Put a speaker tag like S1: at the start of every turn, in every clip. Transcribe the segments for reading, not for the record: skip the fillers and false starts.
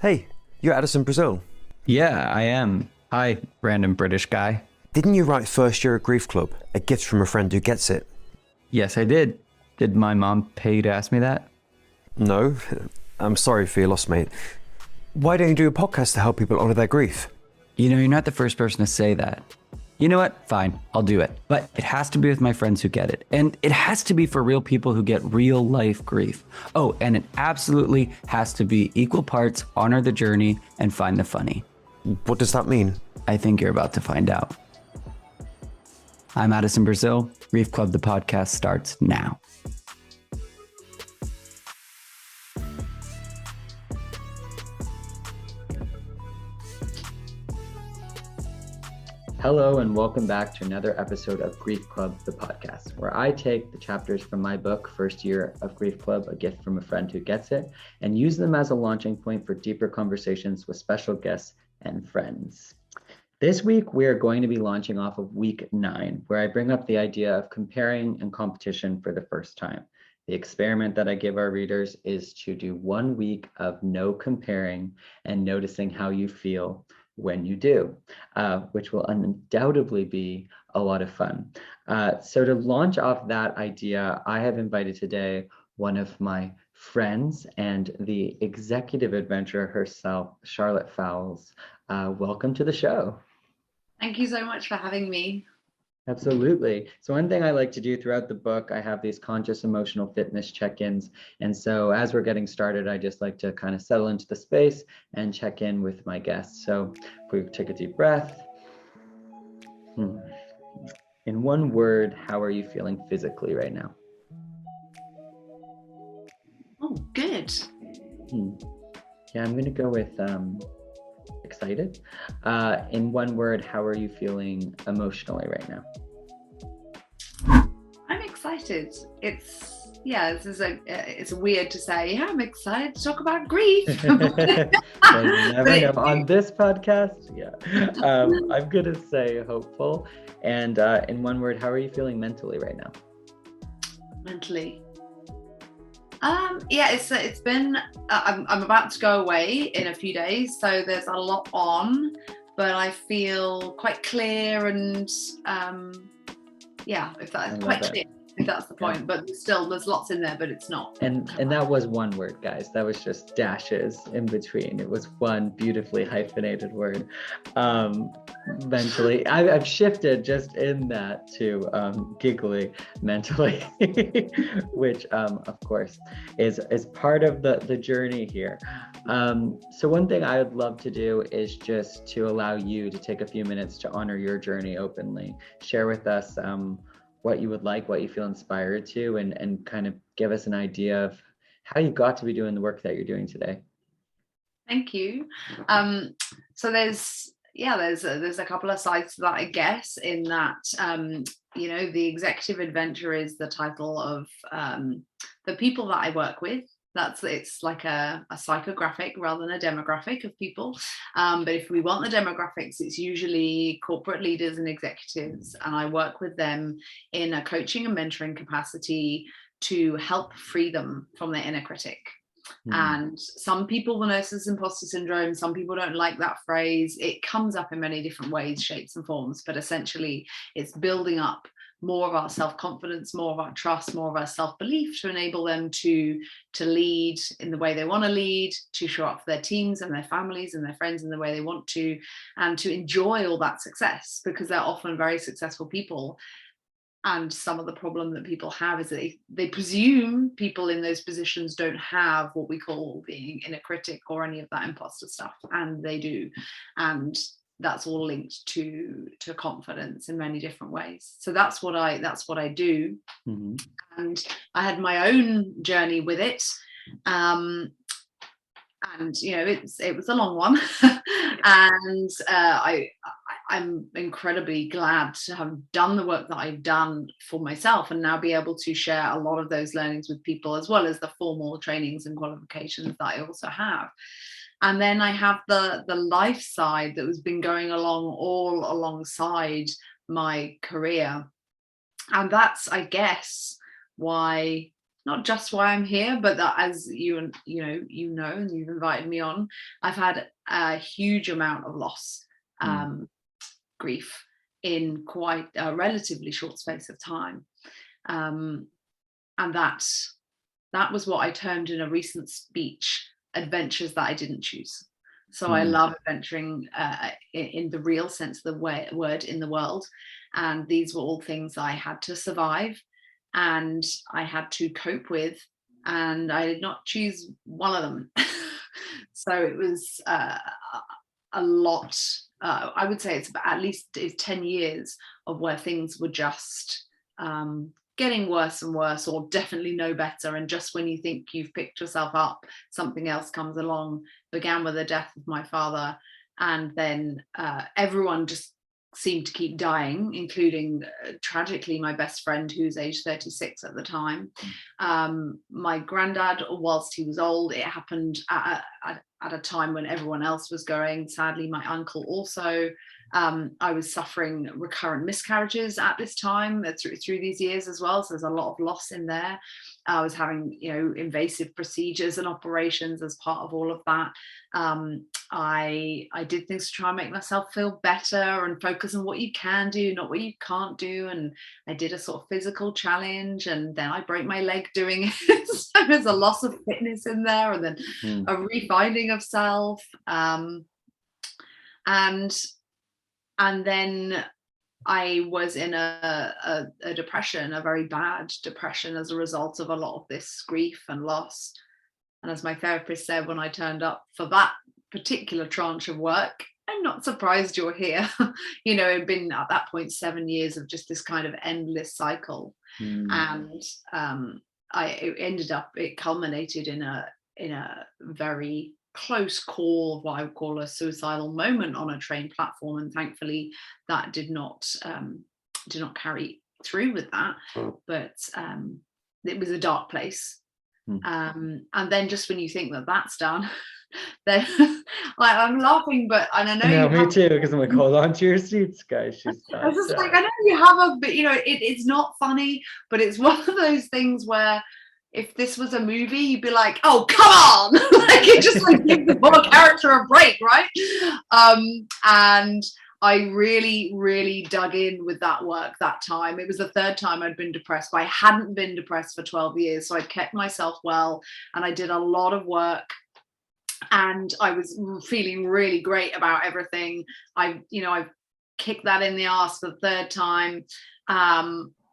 S1: Hey, you're Addison, Brazil.
S2: Yeah, I am. Hi, random British guy.
S1: Didn't you write First Year at Grief Club, a gift from a friend who gets it?
S2: Yes, I did. Did my mom pay you to ask me that?
S1: No, I'm sorry for your loss, mate. Why don't you do a podcast to help people honor their grief?
S2: You know, you're not the first person to say that. You know what? Fine, I'll do it. But it has to be with my friends who get it. And it has to be for real people who get real life grief. Oh, and it absolutely has to be equal parts honor the journey and find the funny.
S1: What does that mean?
S2: I think you're about to find out. I'm Addison, Brazil. Grief Club, the podcast starts now. Hello and welcome back to another episode of Grief Club, the podcast, where I take the chapters from my book, First Year of Grief Club, A Gift from a Friend Who Gets It, and use them as a launching point for deeper conversations with special guests and friends. This week, we are going to be launching off of week 9, where I bring up the idea of comparing and competition for the first time. The experiment that I give our readers is to do 1 week of no comparing and noticing how you feel when you do, which will undoubtedly be a lot of fun. So to launch off that idea, I have invited today one of my friends and the executive adventurer herself, Charlotte Fowles. Welcome to the show.
S3: Thank you so much for having me.
S2: Absolutely. So one thing I like to do throughout the book, I have these conscious emotional fitness check-ins. And so as we're getting started, I just like to kind of settle into the space and check in with my guests. So if we take a deep breath. In one word, how are you feeling physically right now?
S3: Oh, good.
S2: Yeah, I'm going to go with excited. In one word, how are you feeling emotionally right now?
S3: I'm excited. It's weird to say, yeah, I'm excited to talk about grief.
S2: Well, you never know. On this podcast, I'm going to say hopeful. And in one word, how are you feeling mentally right now?
S3: Mentally. It's been, I'm about to go away in a few days, so there's a lot on, but I feel quite clear and if that's quite clear, if that's the point, but still there's lots in there, but it's not.
S2: And that was one word, guys. That was just dashes in between. It was one beautifully hyphenated word. Mentally, I've shifted just in that to giggly mentally, which of course is part of the journey here. So one thing I would love to do is just to allow you to take a few minutes to honor your journey openly. Share with us what you would like, what you feel inspired to, and kind of give us an idea of how you got to be doing the work that you're doing today.
S3: Thank you. So there's a couple of sides to that, I guess, in that, the executive adventure is the title of the people that I work with. It's like a psychographic rather than a demographic of people. But if we want the demographics, it's usually corporate leaders and executives. And I work with them in a coaching and mentoring capacity to help free them from their inner critic. And some people will know this as imposter syndrome. Some people don't like that phrase. It comes up in many different ways, shapes and forms, but essentially it's building up more of our self-confidence, more of our trust, more of our self-belief to enable them to lead in the way they want to lead, to show up for their teams and their families and their friends in the way they want to, and to enjoy all that success, because they're often very successful people. And some of the problem that people have is that they presume people in those positions don't have what we call being inner critic or any of that imposter stuff, and they do. And that's all linked to confidence in many different ways. So that's what I do. And I had my own journey with it. And it was a long one. And I'm incredibly glad to have done the work that I've done for myself and now be able to share a lot of those learnings with people, as well as the formal trainings and qualifications that I also have. And then I have the life side that has been going along all alongside my career. And that's, I guess, why not just why I'm here, but that as and you've invited me on, I've had a huge amount of loss, grief in quite a relatively short space of time. And that was what I termed in a recent speech adventures that I didn't choose. So I love adventuring in the real sense of the word in the world. And these were all things I had to survive and I had to cope with. And I did not choose one of them. So it was a lot. I would say it's about at least 10 years of where things were just getting worse and worse, or definitely no better. And just when you think you've picked yourself up, something else comes along. Began with the death of my father, and then everyone just seemed to keep dying, including tragically my best friend, who's age 36 at the time. My granddad, whilst he was old, it happened at a time when everyone else was going. Sadly, my uncle also. I was suffering recurrent miscarriages at this time through these years as well. So there's a lot of loss in there. I was having, invasive procedures and operations as part of all of that. I did things to try and make myself feel better and focus on what you can do, not what you can't do. And I did a sort of physical challenge, and then I broke my leg doing it. So there's a loss of fitness in there, and then a refinding of self. And then I was in a depression, a very bad depression, as a result of a lot of this grief and loss. And as my therapist said when I turned up for that particular tranche of work, I'm not surprised you're here. It'd been at that point 7 years of just this kind of endless cycle. And it culminated in a very close call of what I would call a suicidal moment on a train platform, and thankfully that did not carry through with that. But it was a dark place. And then just when you think that that's done, then I'm laughing, but and I know
S2: me too, because I'm like, hold on to your seats, guys.
S3: I was just like, I know you have it's not funny, but it's one of those things where if this was a movie, you'd be like, oh, come on. Like, it just like give the poor character a break, right? And I really, really dug in with that work that time. It was the third time I'd been depressed, but I hadn't been depressed for 12 years. So I kept myself well, and I did a lot of work, and I was feeling really great about everything. I've kicked that in the ass for the third time.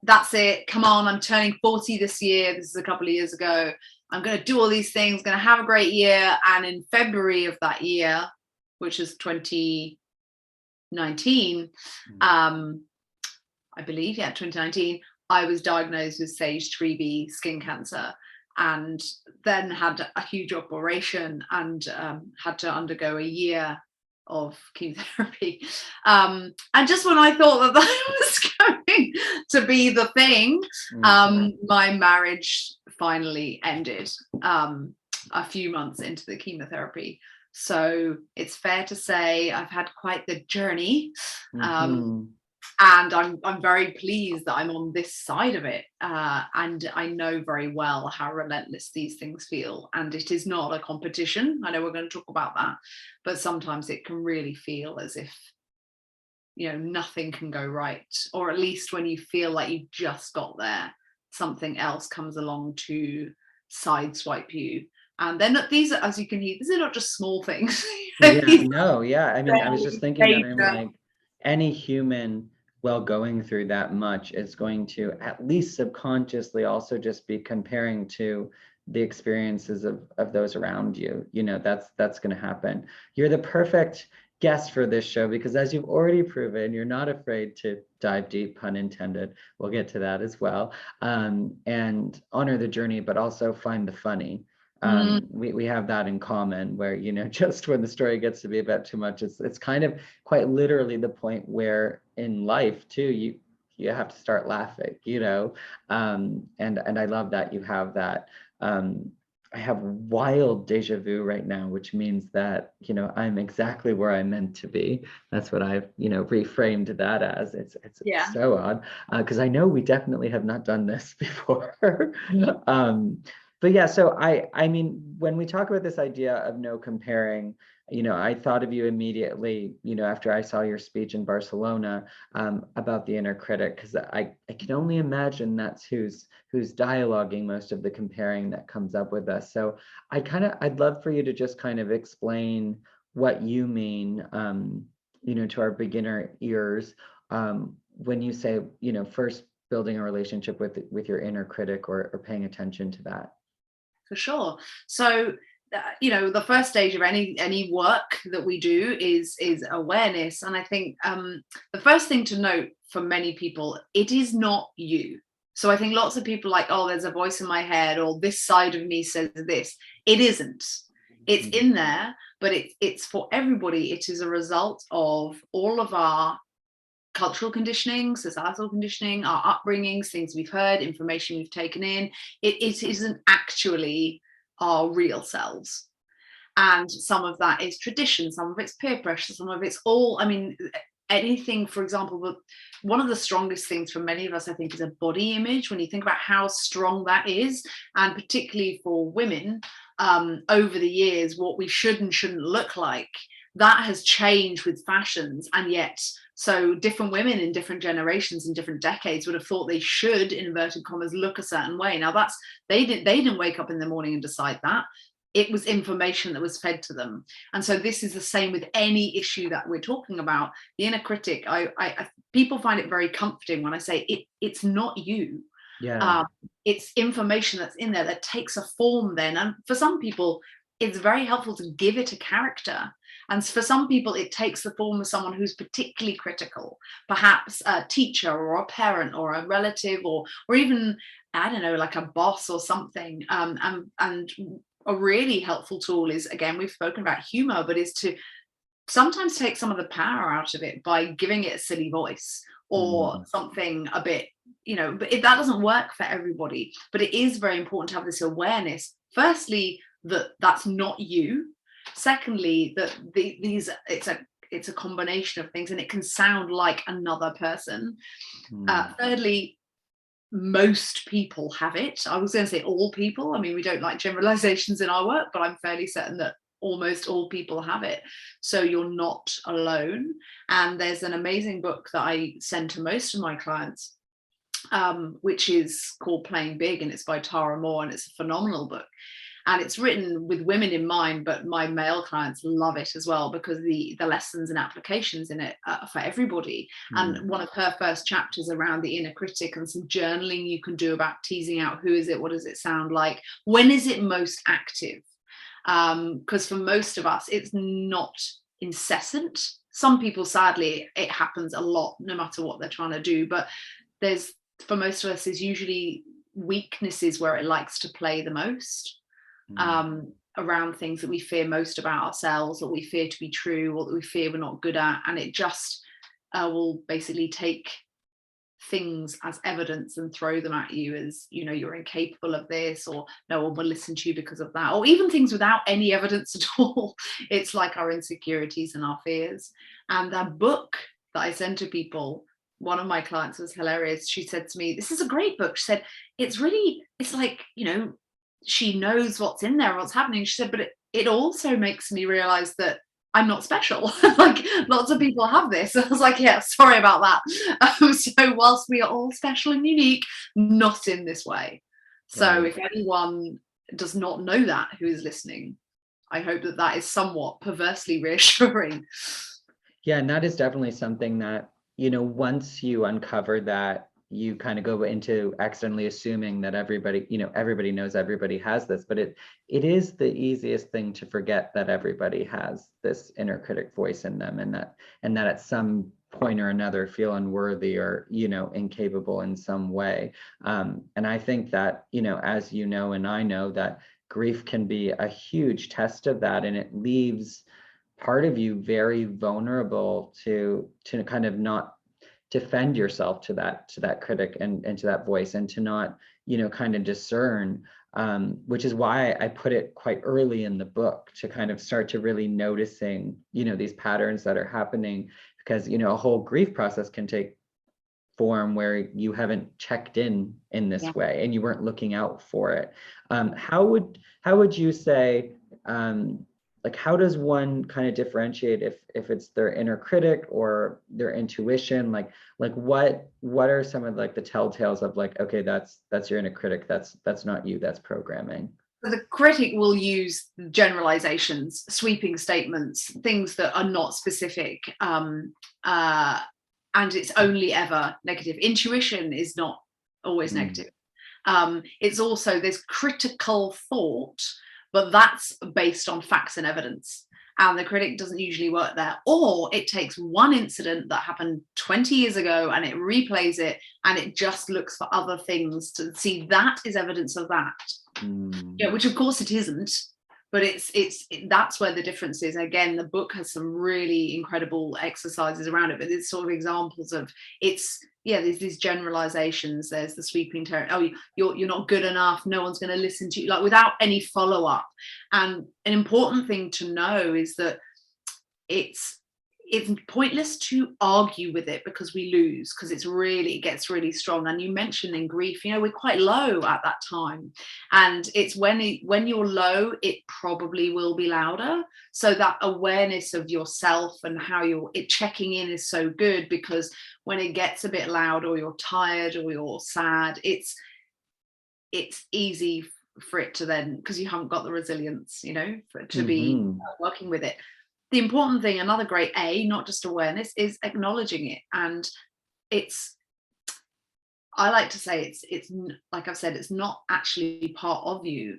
S3: That's it. Come on, I'm turning 40 this year. This is a couple of years ago. I'm going to do all these things, going to have a great year. And in February of that year, which is 2019, I believe, 2019, I was diagnosed with stage 3B skin cancer, and then had a huge operation and had to undergo a year of chemotherapy. And just when I thought that was going to be the thing, my marriage finally ended a few months into the chemotherapy. So it's fair to say I've had quite the journey. And I'm very pleased that I'm on this side of it. And I know very well how relentless these things feel. And it is not a competition. I know we're going to talk about that. But sometimes it can really feel as if, nothing can go right. Or at least when you feel like you just got there, something else comes along to sideswipe you. And then these are, as you can hear, these are not just small things.
S2: I mean, I was just thinking that like any human, while going through that much, is going to at least subconsciously also just be comparing to the experiences of those around you. That's going to happen. You're the perfect guest for this show, because as you've already proven, you're not afraid to dive deep, pun intended. We'll get to that as well. And honor the journey, but also find the funny. We have that in common, where just when the story gets to be a bit too much, it's kind of quite literally the point where in life too you have to start laughing, and I love that you have that. I have wild deja vu right now, which means that, I'm exactly where I'm meant to be. That's what I've, reframed that as. It's
S3: Yeah.
S2: so odd, because I know we definitely have not done this before. But yeah, so I mean, when we talk about this idea of no comparing, I thought of you immediately, after I saw your speech in Barcelona, about the inner critic, because I can only imagine that's who's dialoguing most of the comparing that comes up with us. So I'd love for you to just kind of explain what you mean, to our beginner ears, when you say, first building a relationship with your inner critic, or paying attention to that.
S3: For sure. So, the first stage of any work that we do is awareness, and I think the first thing to note for many people, it is not you. So I think lots of people are like, oh, there's a voice in my head, or this side of me says this. It isn't. It's in there, but it's for everybody. It is a result of all of our cultural conditioning, societal conditioning, our upbringings, things we've heard, information we've taken in. It isn't actually our real selves. And some of that is tradition, some of it's peer pressure, some of it's anything, for example, but one of the strongest things for many of us, I think, is a body image. When you think about how strong that is, and particularly for women, over the years, what we should and shouldn't look like, that has changed with fashions. And yet, so different women in different generations and different decades would have thought they should, in inverted commas, look a certain way. Now they didn't wake up in the morning and decide that. It was information that was fed to them. And so this is the same with any issue that we're talking about. The inner critic, people find it very comforting when I say it's not you.
S2: Yeah.
S3: It's information that's in there that takes a form then. And for some people, it's very helpful to give it a character. And for some people, it takes the form of someone who's particularly critical, perhaps a teacher or a parent or a relative, or even, I don't know, like a boss or something. And a really helpful tool is, again, we've spoken about humor, but is to sometimes take some of the power out of it by giving it a silly voice or something a bit, but that doesn't work for everybody. But it is very important to have this awareness. Firstly, that's not you. Secondly, that it's a combination of things and it can sound like another person. Thirdly, most people have it. I was going to say all people. I mean, we don't like generalizations in our work, but I'm fairly certain that almost all people have it. So you're not alone. And there's an amazing book that I send to most of my clients, which is called Playing Big, and it's by Tara Moore, and it's a phenomenal book. And it's written with women in mind, but my male clients love it as well, because the lessons and applications in it are for everybody. And one of her first chapters around the inner critic and some journaling you can do about teasing out who is it, what does it sound like, when is it most active? Because for most of us, it's not incessant. Some people, sadly, it happens a lot, no matter what they're trying to do. But for most of us, there's usually weaknesses where it likes to play the most. Around things that we fear most about ourselves, or we fear to be true, or that we fear we're not good at, and it just will basically take things as evidence and throw them at you as, you're incapable of this, or no one will listen to you because of that, or even things without any evidence at all. It's like our insecurities and our fears. And that book that I send to people, one of my clients was hilarious. She said to me, this is a great book. She said, it's like, she knows what's in there, what's happening. She said, but it also makes me realize that I'm not special. Like lots of people have this. I was like, yeah, sorry about that. So whilst we are all special and unique, not in this way. So if anyone does not know that, who is listening, I hope that is somewhat perversely reassuring.
S2: Yeah, and that is definitely something that, once you uncover that, you kind of go into accidentally assuming that everybody knows everybody has this, but it is the easiest thing to forget that everybody has this inner critic voice in them, and that at some point or another feel unworthy or, incapable in some way. And I think that, as you know, and I know, that grief can be a huge test of that, and it leaves part of you very vulnerable to kind of not defend yourself to that critic and to that voice, and to not, kind of discern. which is why I put it quite early in the book to kind of start to really noticing, these patterns that are happening, because, a whole grief process can take form where you haven't checked in this way and you weren't looking out for it. How would you say, like, how does one kind of differentiate if it's their inner critic or their intuition? Like what are some of like the telltales of like, okay, that's your inner critic, that's not you, that's programming?
S3: The critic will use generalizations, sweeping statements, things that are not specific, and it's only ever negative. Intuition is not always negative. It's also, there's critical thought, but that's based on facts and evidence. And the critic doesn't usually work there. Or it takes one incident that happened 20 years ago and it replays it and it just looks for other things to see that is evidence of that. Yeah, which of course it isn't. But that's where the difference is. Again, the book has some really incredible exercises around it, but it's sort of examples of there's these generalizations. There's the sweeping term. Oh, you're not good enough. No one's going to listen to you, like without any follow up. And an important thing to know is that it's pointless to argue with it because we lose, because it gets really strong. And you mentioned in grief, we're quite low at that time, and it's when you're low, it probably will be louder. So that awareness of yourself and how checking in is so good, because when it gets a bit loud or you're tired or you're sad, it's easy for it to then, because you haven't got the resilience, for it to be working with it. The important thing, another great not just awareness, is acknowledging it. And I like to say it's like I've said, it's not actually part of you,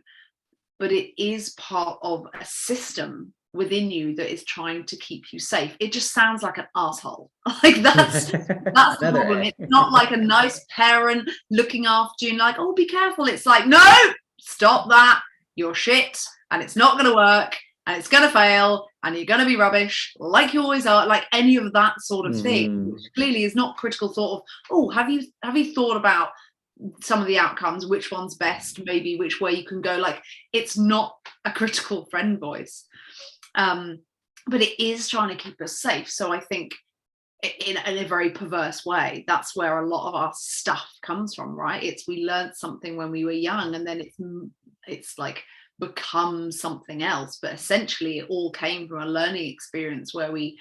S3: but it is part of a system within you that is trying to keep you safe. It just sounds like an asshole. Like that's the problem. It's not like a nice parent looking after you and like, oh, be careful. It's like, no, stop that. You're shit and it's not going to work. And it's going to fail and you're going to be rubbish like you always are, like any of that sort of thing, which clearly is not critical thought of, oh, have you thought about some of the outcomes, which one's best, maybe which way you can go. Like, it's not a critical friend voice, but it is trying to keep us safe. So I think in a very perverse way, that's where a lot of our stuff comes from, right? It's we learned something when we were young and then it's like become something else, but essentially it all came from a learning experience where we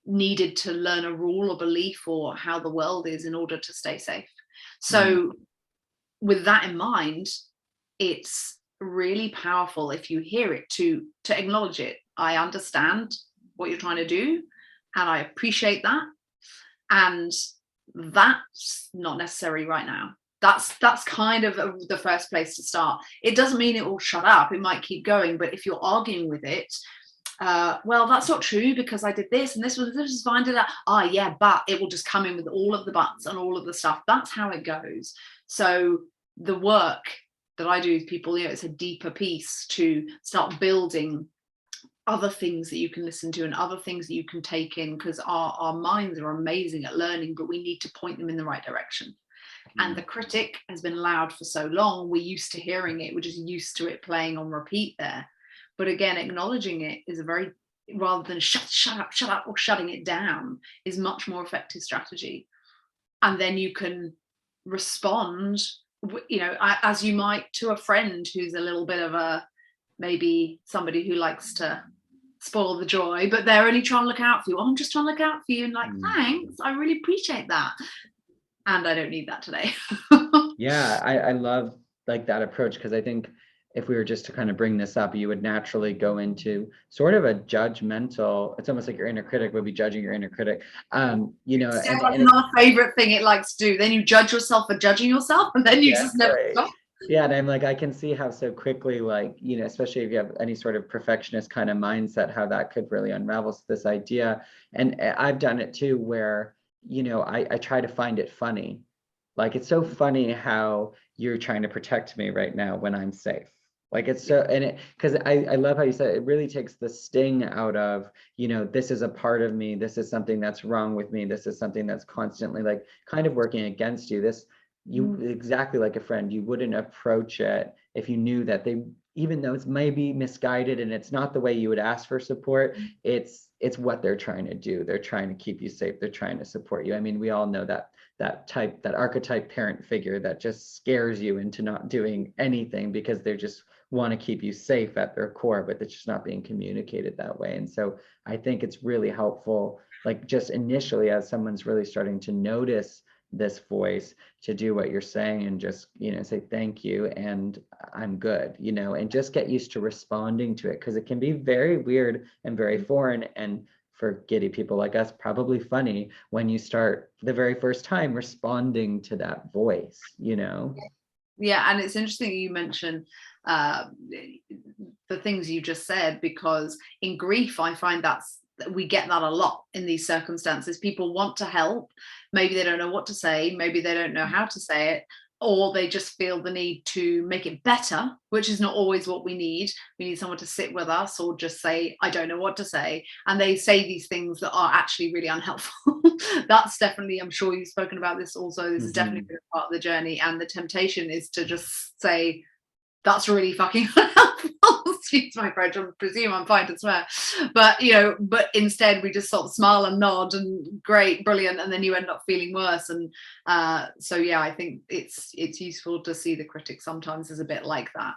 S3: needed to learn a rule or belief or how the world is in order to stay safe. So with that in mind, it's really powerful if you hear it to acknowledge it. I understand what you're trying to do and I appreciate that, and that's not necessary right now. That's kind of the first place to start. It doesn't mean it will shut up. It might keep going. But if you're arguing with it, well, that's not true because I did this and this was fine. But it will just come in with all of the buts and all of the stuff. That's how it goes. So the work that I do with people, it's a deeper piece to start building other things that you can listen to and other things that you can take in, because our minds are amazing at learning, but we need to point them in the right direction. And the critic has been loud for so long, we're used to hearing it, we're just used to it playing on repeat there. But again, acknowledging it is a very, rather than shut up or shutting it down, is much more effective strategy. And then you can respond, as you might to a friend who's a little bit of maybe somebody who likes to spoil the joy, but they're only trying to look out for you. Oh, I'm just trying to look out for you, and like, thanks, I really appreciate that. And I don't need that today.
S2: Yeah, I love like that approach, because I think if we were just to kind of bring this up, you would naturally go into sort of a judgmental, it's almost like your inner critic would be judging your inner critic. And
S3: another favorite thing it likes to do. Then you judge yourself for judging yourself, and then you just never stop.
S2: Yeah, and I'm like, I can see how so quickly, like, especially if you have any sort of perfectionist kind of mindset, how that could really unravel this idea. And I've done it too, where I try to find it funny. Like, it's so funny how you're trying to protect me right now when I'm safe. Like, it's so, because I love how you said it really takes the sting out of, this is a part of me. This is something that's wrong with me. This is something that's constantly like kind of working against you. exactly like a friend, you wouldn't approach it if you knew that they, even though it's maybe misguided and it's not the way you would ask for support, it's what they're trying to do. They're trying to keep you safe. They're trying to support you. I mean, we all know that archetype parent figure that just scares you into not doing anything because they just want to keep you safe at their core, but it's just not being communicated that way. And so I think it's really helpful, like just initially as someone's really starting to notice this voice, to do what you're saying and just, say thank you and I'm good, and just get used to responding to it, because it can be very weird and very foreign, and for giddy people like us, probably funny when you start the very first time responding to that voice.
S3: Yeah, and it's interesting you mention the things you just said, because in grief I find we get that a lot in these circumstances. People want to help, maybe they don't know what to say, maybe they don't know how to say it, or they just feel the need to make it better, which is not always what we need. We need someone to sit with us or just say, I don't know what to say. And they say these things that are actually really unhelpful. That's definitely, I'm sure you've spoken about this also. This is definitely been a part of the journey. And the temptation is to just say, that's really fucking unhelpful. Excuse my French, I presume I'm fine to swear. But, but instead we just sort of smile and nod and great, brilliant. And then you end up feeling worse. And so, yeah, I think it's useful to see the critic sometimes as a bit like that.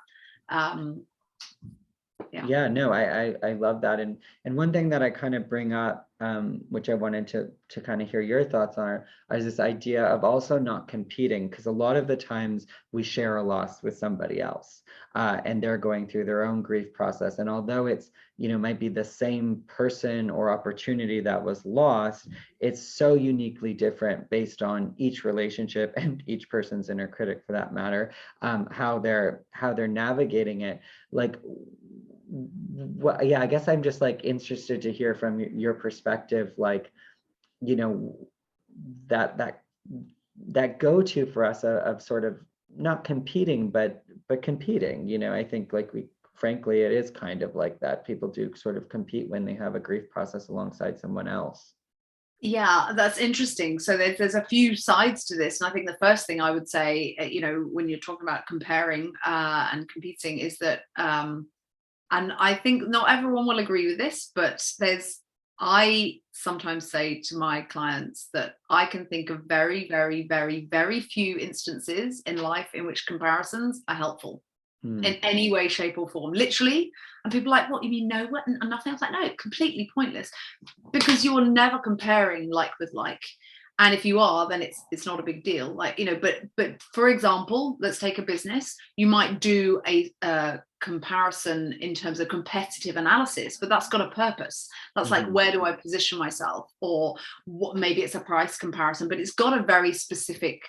S2: Yeah, no, I love that. And one thing that I kind of bring up, which I wanted to kind of hear your thoughts on, is this idea of also not competing, because a lot of the times we share a loss with somebody else, and they're going through their own grief process. And although it's, might be the same person or opportunity that was lost, it's so uniquely different based on each relationship and each person's inner critic, for that matter, how they're navigating it. Like, I guess I'm just like interested to hear from your perspective, like, that go-to for us of sort of not competing, but competing. I think like frankly, it is kind of like that. People do sort of compete when they have a grief process alongside someone else.
S3: Yeah, that's interesting. So there's a few sides to this. And I think the first thing I would say, when you're talking about comparing and competing, is that and I think not everyone will agree with this, but I sometimes say to my clients that I can think of very, very, very, very few instances in life in which comparisons are helpful in any way, shape, or form, literally. And people are like, what, you mean no? What? And nothing. I was like, no, completely pointless, because you're never comparing like with like. And if you are, then it's not a big deal. Like, but for example, let's take a business. You might do a comparison in terms of competitive analysis, but that's got a purpose. That's like, where do I position myself? Or what, maybe it's a price comparison, but it's got a very specific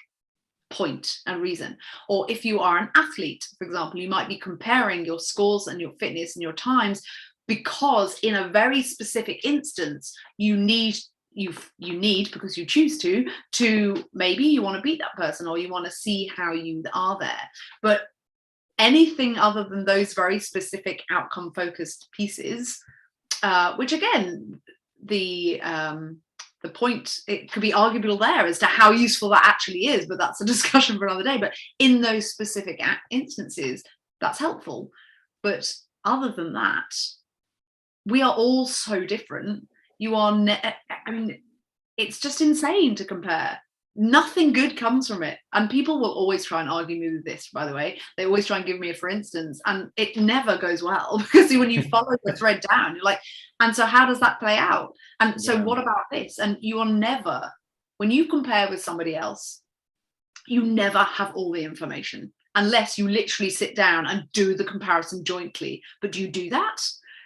S3: point and reason. Or if you are an athlete, for example, you might be comparing your scores and your fitness and your times, because in a very specific instance, you need, because you choose to maybe you want to beat that person, or you want to see how you are there. But anything other than those very specific outcome focused pieces, which again, the point, it could be arguable there as to how useful that actually is, but that's a discussion for another day. But in those specific instances, that's helpful. But other than that, we are all so different. You are, I mean, it's just insane to compare. Nothing good comes from it. And people will always try and argue me with this, by the way. They always try and give me a for instance, and it never goes well, because when you follow the thread down, you're like, and so how does that play out? And so what about this? And you are never, when you compare with somebody else, you never have all the information, unless you literally sit down and do the comparison jointly. But do you do that?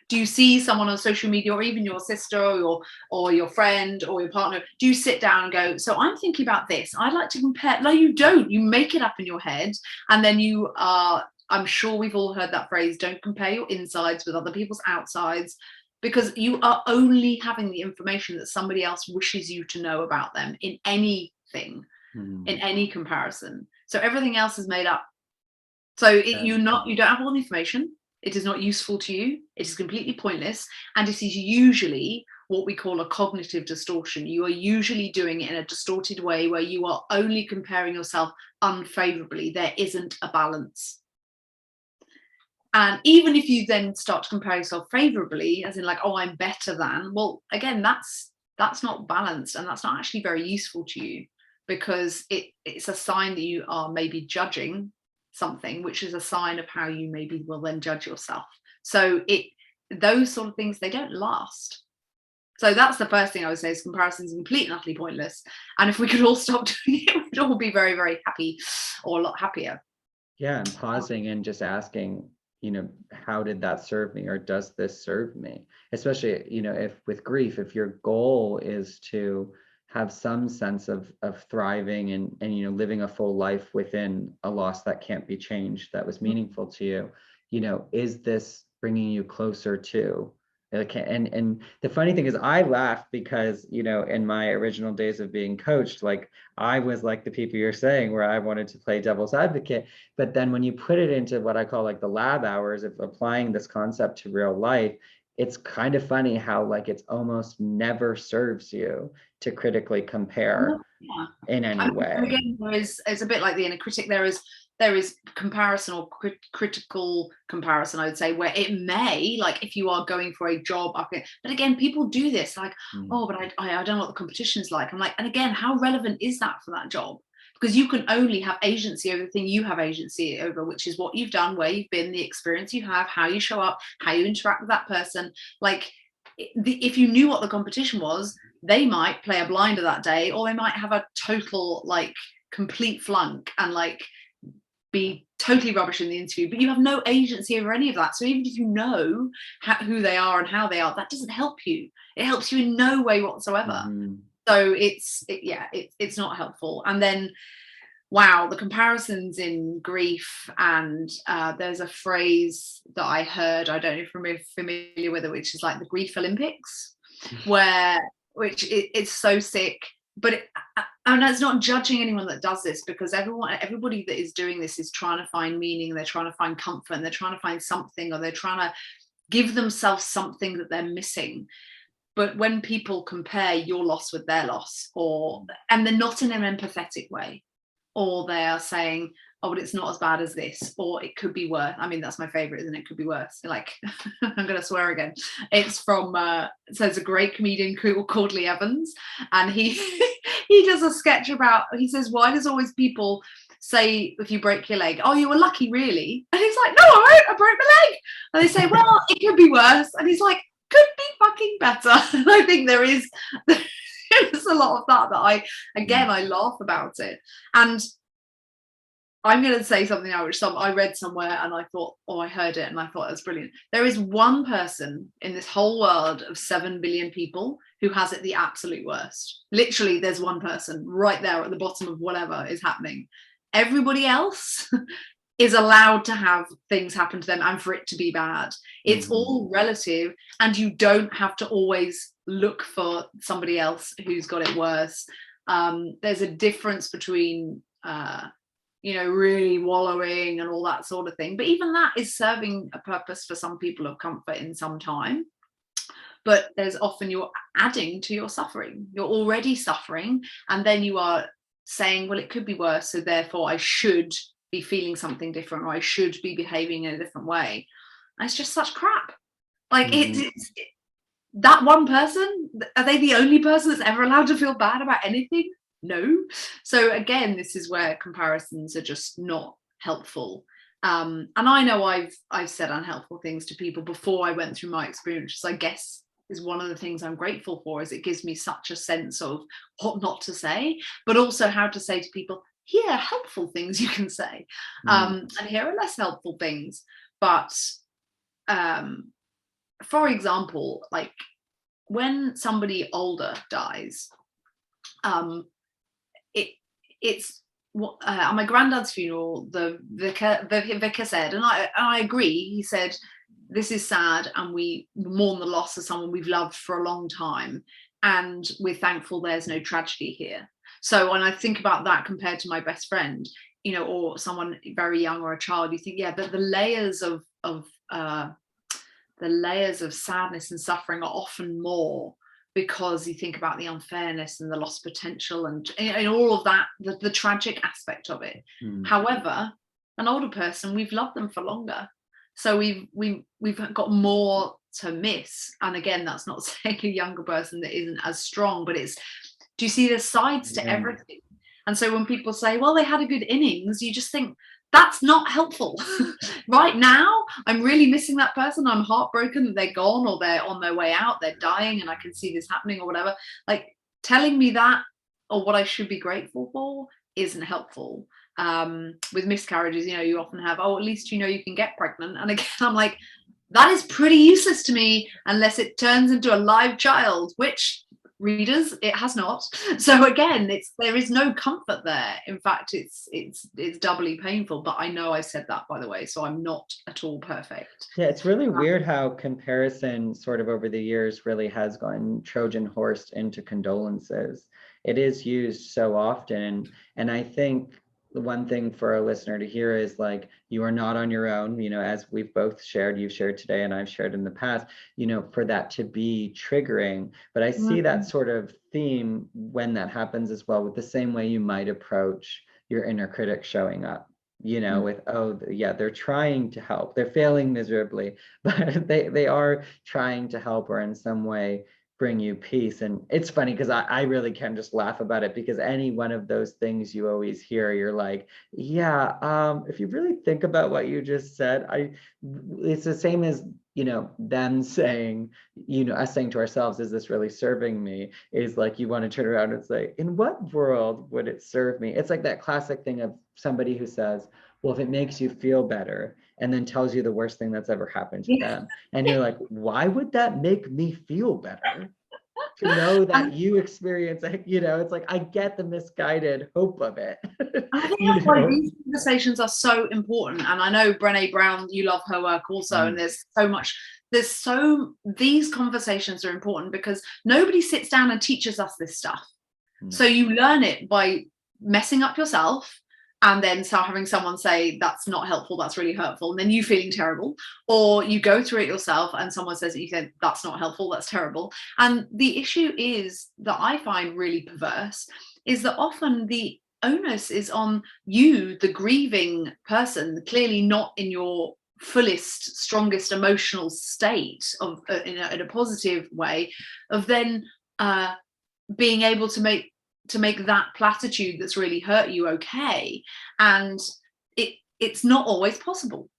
S3: Do you see someone on social media, or even your sister or your friend or your partner? Do you sit down and go, so I'm thinking about this, I'd like to compare? No, you don't. You make it up in your head, and then you are, I'm sure we've all heard that phrase, don't compare your insides with other people's outsides, because you are only having the information that somebody else wishes you to know about them in anything, in any comparison. So everything else is made up. So you don't have all the information. It is not useful to you. It is completely pointless. And it is usually what we call a cognitive distortion. You are usually doing it in a distorted way where you are only comparing yourself unfavorably. There isn't a balance. And even if you then start to compare yourself favorably, as in like, oh, I'm better than, well, again, that's not balanced, and that's not actually very useful to you, because it's a sign that you are maybe judging something, which is a sign of how you maybe will then judge yourself. So those sort of things, they don't last. So that's the first thing I would say, is comparison is completely and utterly pointless. And if we could all stop doing it, we'd all be very, very happy, or a lot happier.
S2: Yeah, and pausing and just asking, how did that serve me, or does this serve me? Especially, if with grief, if your goal is to have some sense of thriving and living a full life within a loss that can't be changed, that was meaningful to you, is this bringing you closer to? And the funny thing is, I laugh because, in my original days of being coached, like I was like the people you're saying, where I wanted to play devil's advocate. But then when you put it into what I call like the lab hours of applying this concept to real life, it's kind of funny how like it's almost never serves you to critically compare in any way.
S3: Again, it's a bit like the inner critic. There is comparison, or critical comparison, I would say, where it may, like if you are going for a job, but again, people do this like, oh, but I don't know what the competition is like. I'm like, and again, how relevant is that for that job? Because you can only have agency over the thing you have agency over, which is what you've done, where you've been, the experience you have, how you show up, how you interact with that person. Like, if you knew what the competition was, they might play a blinder that day, or they might have a total like complete flunk and like be totally rubbish in the interview, but you have no agency over any of that. So even if you know who they are and how they are, that doesn't help you. It helps you in no way whatsoever. So it's not helpful. And then, wow, the comparisons in grief. And there's a phrase that I heard, I don't know if you're familiar with it, which is like the grief Olympics, which it's so sick. But and it's not judging anyone that does this, because everybody that is doing this is trying to find meaning, they're trying to find comfort, and they're trying to find something, or they're trying to give themselves something that they're missing. But when people compare your loss with their loss, and thgoing not in an empathetic way, or they are saying, oh, but it's not as bad as this, or it could be worse. I mean, that's my favorite, isn't it? It could be worse. Like, I'm going to swear again. It's from, so it's a great comedian called Lee Evans. And he does a sketch about, he says, why does always people say, if you break your leg, oh, you were lucky, really? And he's like, no, I broke my leg. And they say, well, it could be worse. And he's like, could be fucking better. And I think there's a lot of that I laugh about it. And I'm going to say something now, which I read somewhere, and I thought, I heard it, and I thought it was brilliant. There is one person in this whole world of 7 billion people who has it the absolute worst. Literally, there's one person right there at the bottom of whatever is happening. Everybody else is allowed to have things happen to them and for it to be bad. It's all relative, and you don't have to always look for somebody else who's got it worse. There's a difference between really wallowing and all that sort of thing, but even that is serving a purpose for some people of comfort in some time. But there's often you're adding to your suffering. You're already suffering, and then you are saying, well, it could be worse, so therefore I should be feeling something different, or I should be behaving in a different way. And it's just such crap. Like, it's that one person, are they the only person that's ever allowed to feel bad about anything? No. So again, this is where comparisons are just not helpful. And I know I've said unhelpful things to people before I went through my experience. I guess is one of the things I'm grateful for, is it gives me such a sense of what not to say, but also how to say to people, here are helpful things you can say, and here are less helpful things. But for example, like when somebody older dies, it's at my granddad's funeral, the vicar said, and I agree, he said, this is sad, and we mourn the loss of someone we've loved for a long time, and we're thankful there's no tragedy here. So when I think about that compared to my best friend, or someone very young or a child, you think, but the layers of sadness and suffering are often more because you think about the unfairness and the lost potential and all of that, the tragic aspect of it. However, an older person, we've loved them for longer, so we've got more to miss. And again, that's not saying a younger person that isn't as strong, but it's, do you see there's sides to everything? And so when people say, well, they had a good innings, you just think, that's not helpful. Right now, I'm really missing that person. I'm heartbroken that they're gone, or they're on their way out, they're dying, and I can see this happening, or whatever. Like, telling me that, or what I should be grateful for, isn't helpful. With miscarriages, you often have, oh, at least you can get pregnant. And again, I'm like, that is pretty useless to me unless it turns into a live child, which, readers, it has not. So again, there is no comfort there. In fact, it's doubly painful. But I know I said that, by the way, so I'm not at all perfect.
S2: Yeah, it's really weird how comparison sort of over the years really has gone Trojan horsed into condolences. It is used so often, and I think the one thing for a listener to hear is, like, you are not on your own, as we've both shared, you've shared today and I've shared in the past, for that to be triggering. But I see that sort of theme when that happens as well, with the same way you might approach your inner critic showing up, with, oh, yeah, they're trying to help. They're failing miserably, but they are trying to help, or in some way bring you peace. And it's funny because I really can just laugh about it, because any one of those things you always hear, you're like, yeah, if you really think about what you just said, it's the same as, them saying, us saying to ourselves, is this really serving me? Is like, you want to turn around and say, in what world would it serve me? It's like that classic thing of somebody who says, well, if it makes you feel better, and then tells you the worst thing that's ever happened to them. And you're like, why would that make me feel better? To know that you experience, it's like, I get the misguided hope of it.
S3: I think that's why these conversations are so important. And I know Brené Brown, you love her work also, and these conversations are important because nobody sits down and teaches us this stuff. So you learn it by messing up yourself, and then having someone say, that's not helpful, that's really hurtful, and then you feeling terrible. Or you go through it yourself and someone says that you said, that's not helpful, that's terrible. And the issue is, that I find really perverse, is that often the onus is on you, the grieving person, clearly not in your fullest, strongest emotional state of in a positive way, of then being able to make that platitude that's really hurt you okay. And it's not always possible.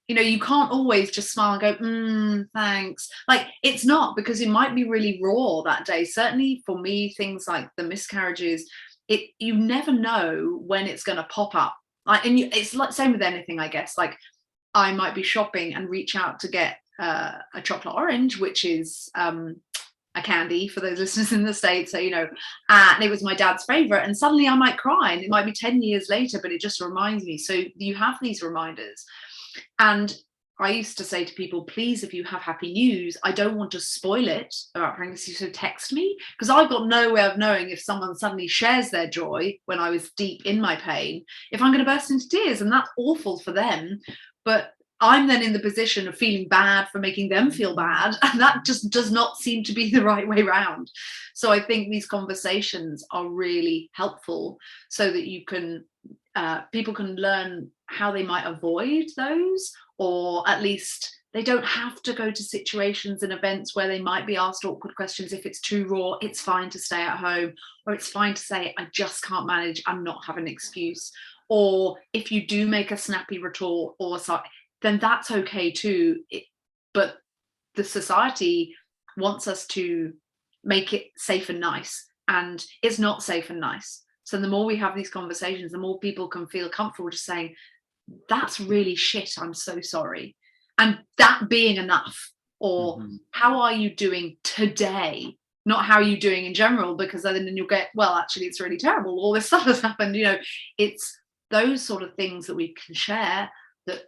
S3: You can't always just smile and go, thanks. Like, it's not, because it might be really raw that day. Certainly for me, things like the miscarriages, you never know when it's going to pop up. It's like same with anything, I guess. Like, I might be shopping and reach out to get a chocolate orange, which is a candy for those listeners in the States. So, and it was my dad's favorite, and suddenly I might cry, and it might be 10 years later, but it just reminds me. So you have these reminders. And I used to say to people, please, if you have happy news, I don't want to spoil it about pregnancy, so text me, because I've got no way of knowing if someone suddenly shares their joy when I was deep in my pain, if I'm going to burst into tears, and that's awful for them. But I'm then in the position of feeling bad for making them feel bad, and that just does not seem to be the right way around. So I think these conversations are really helpful, so that you can people can learn how they might avoid those, or at least they don't have to go to situations and events where they might be asked awkward questions. If it's too raw, it's fine to stay at home, or it's fine to say, I just can't manage, I'm not having an excuse. Or if you do make a snappy retort or something, then that's okay too. But the society wants us to make it safe and nice, and it's not safe and nice. So the more we have these conversations, the more people can feel comfortable just saying, that's really shit, I'm so sorry. And that being enough. Or how are you doing today? Not how are you doing in general, because then you'll get, well, actually, it's really terrible, all this stuff has happened. It's those sort of things that we can share. That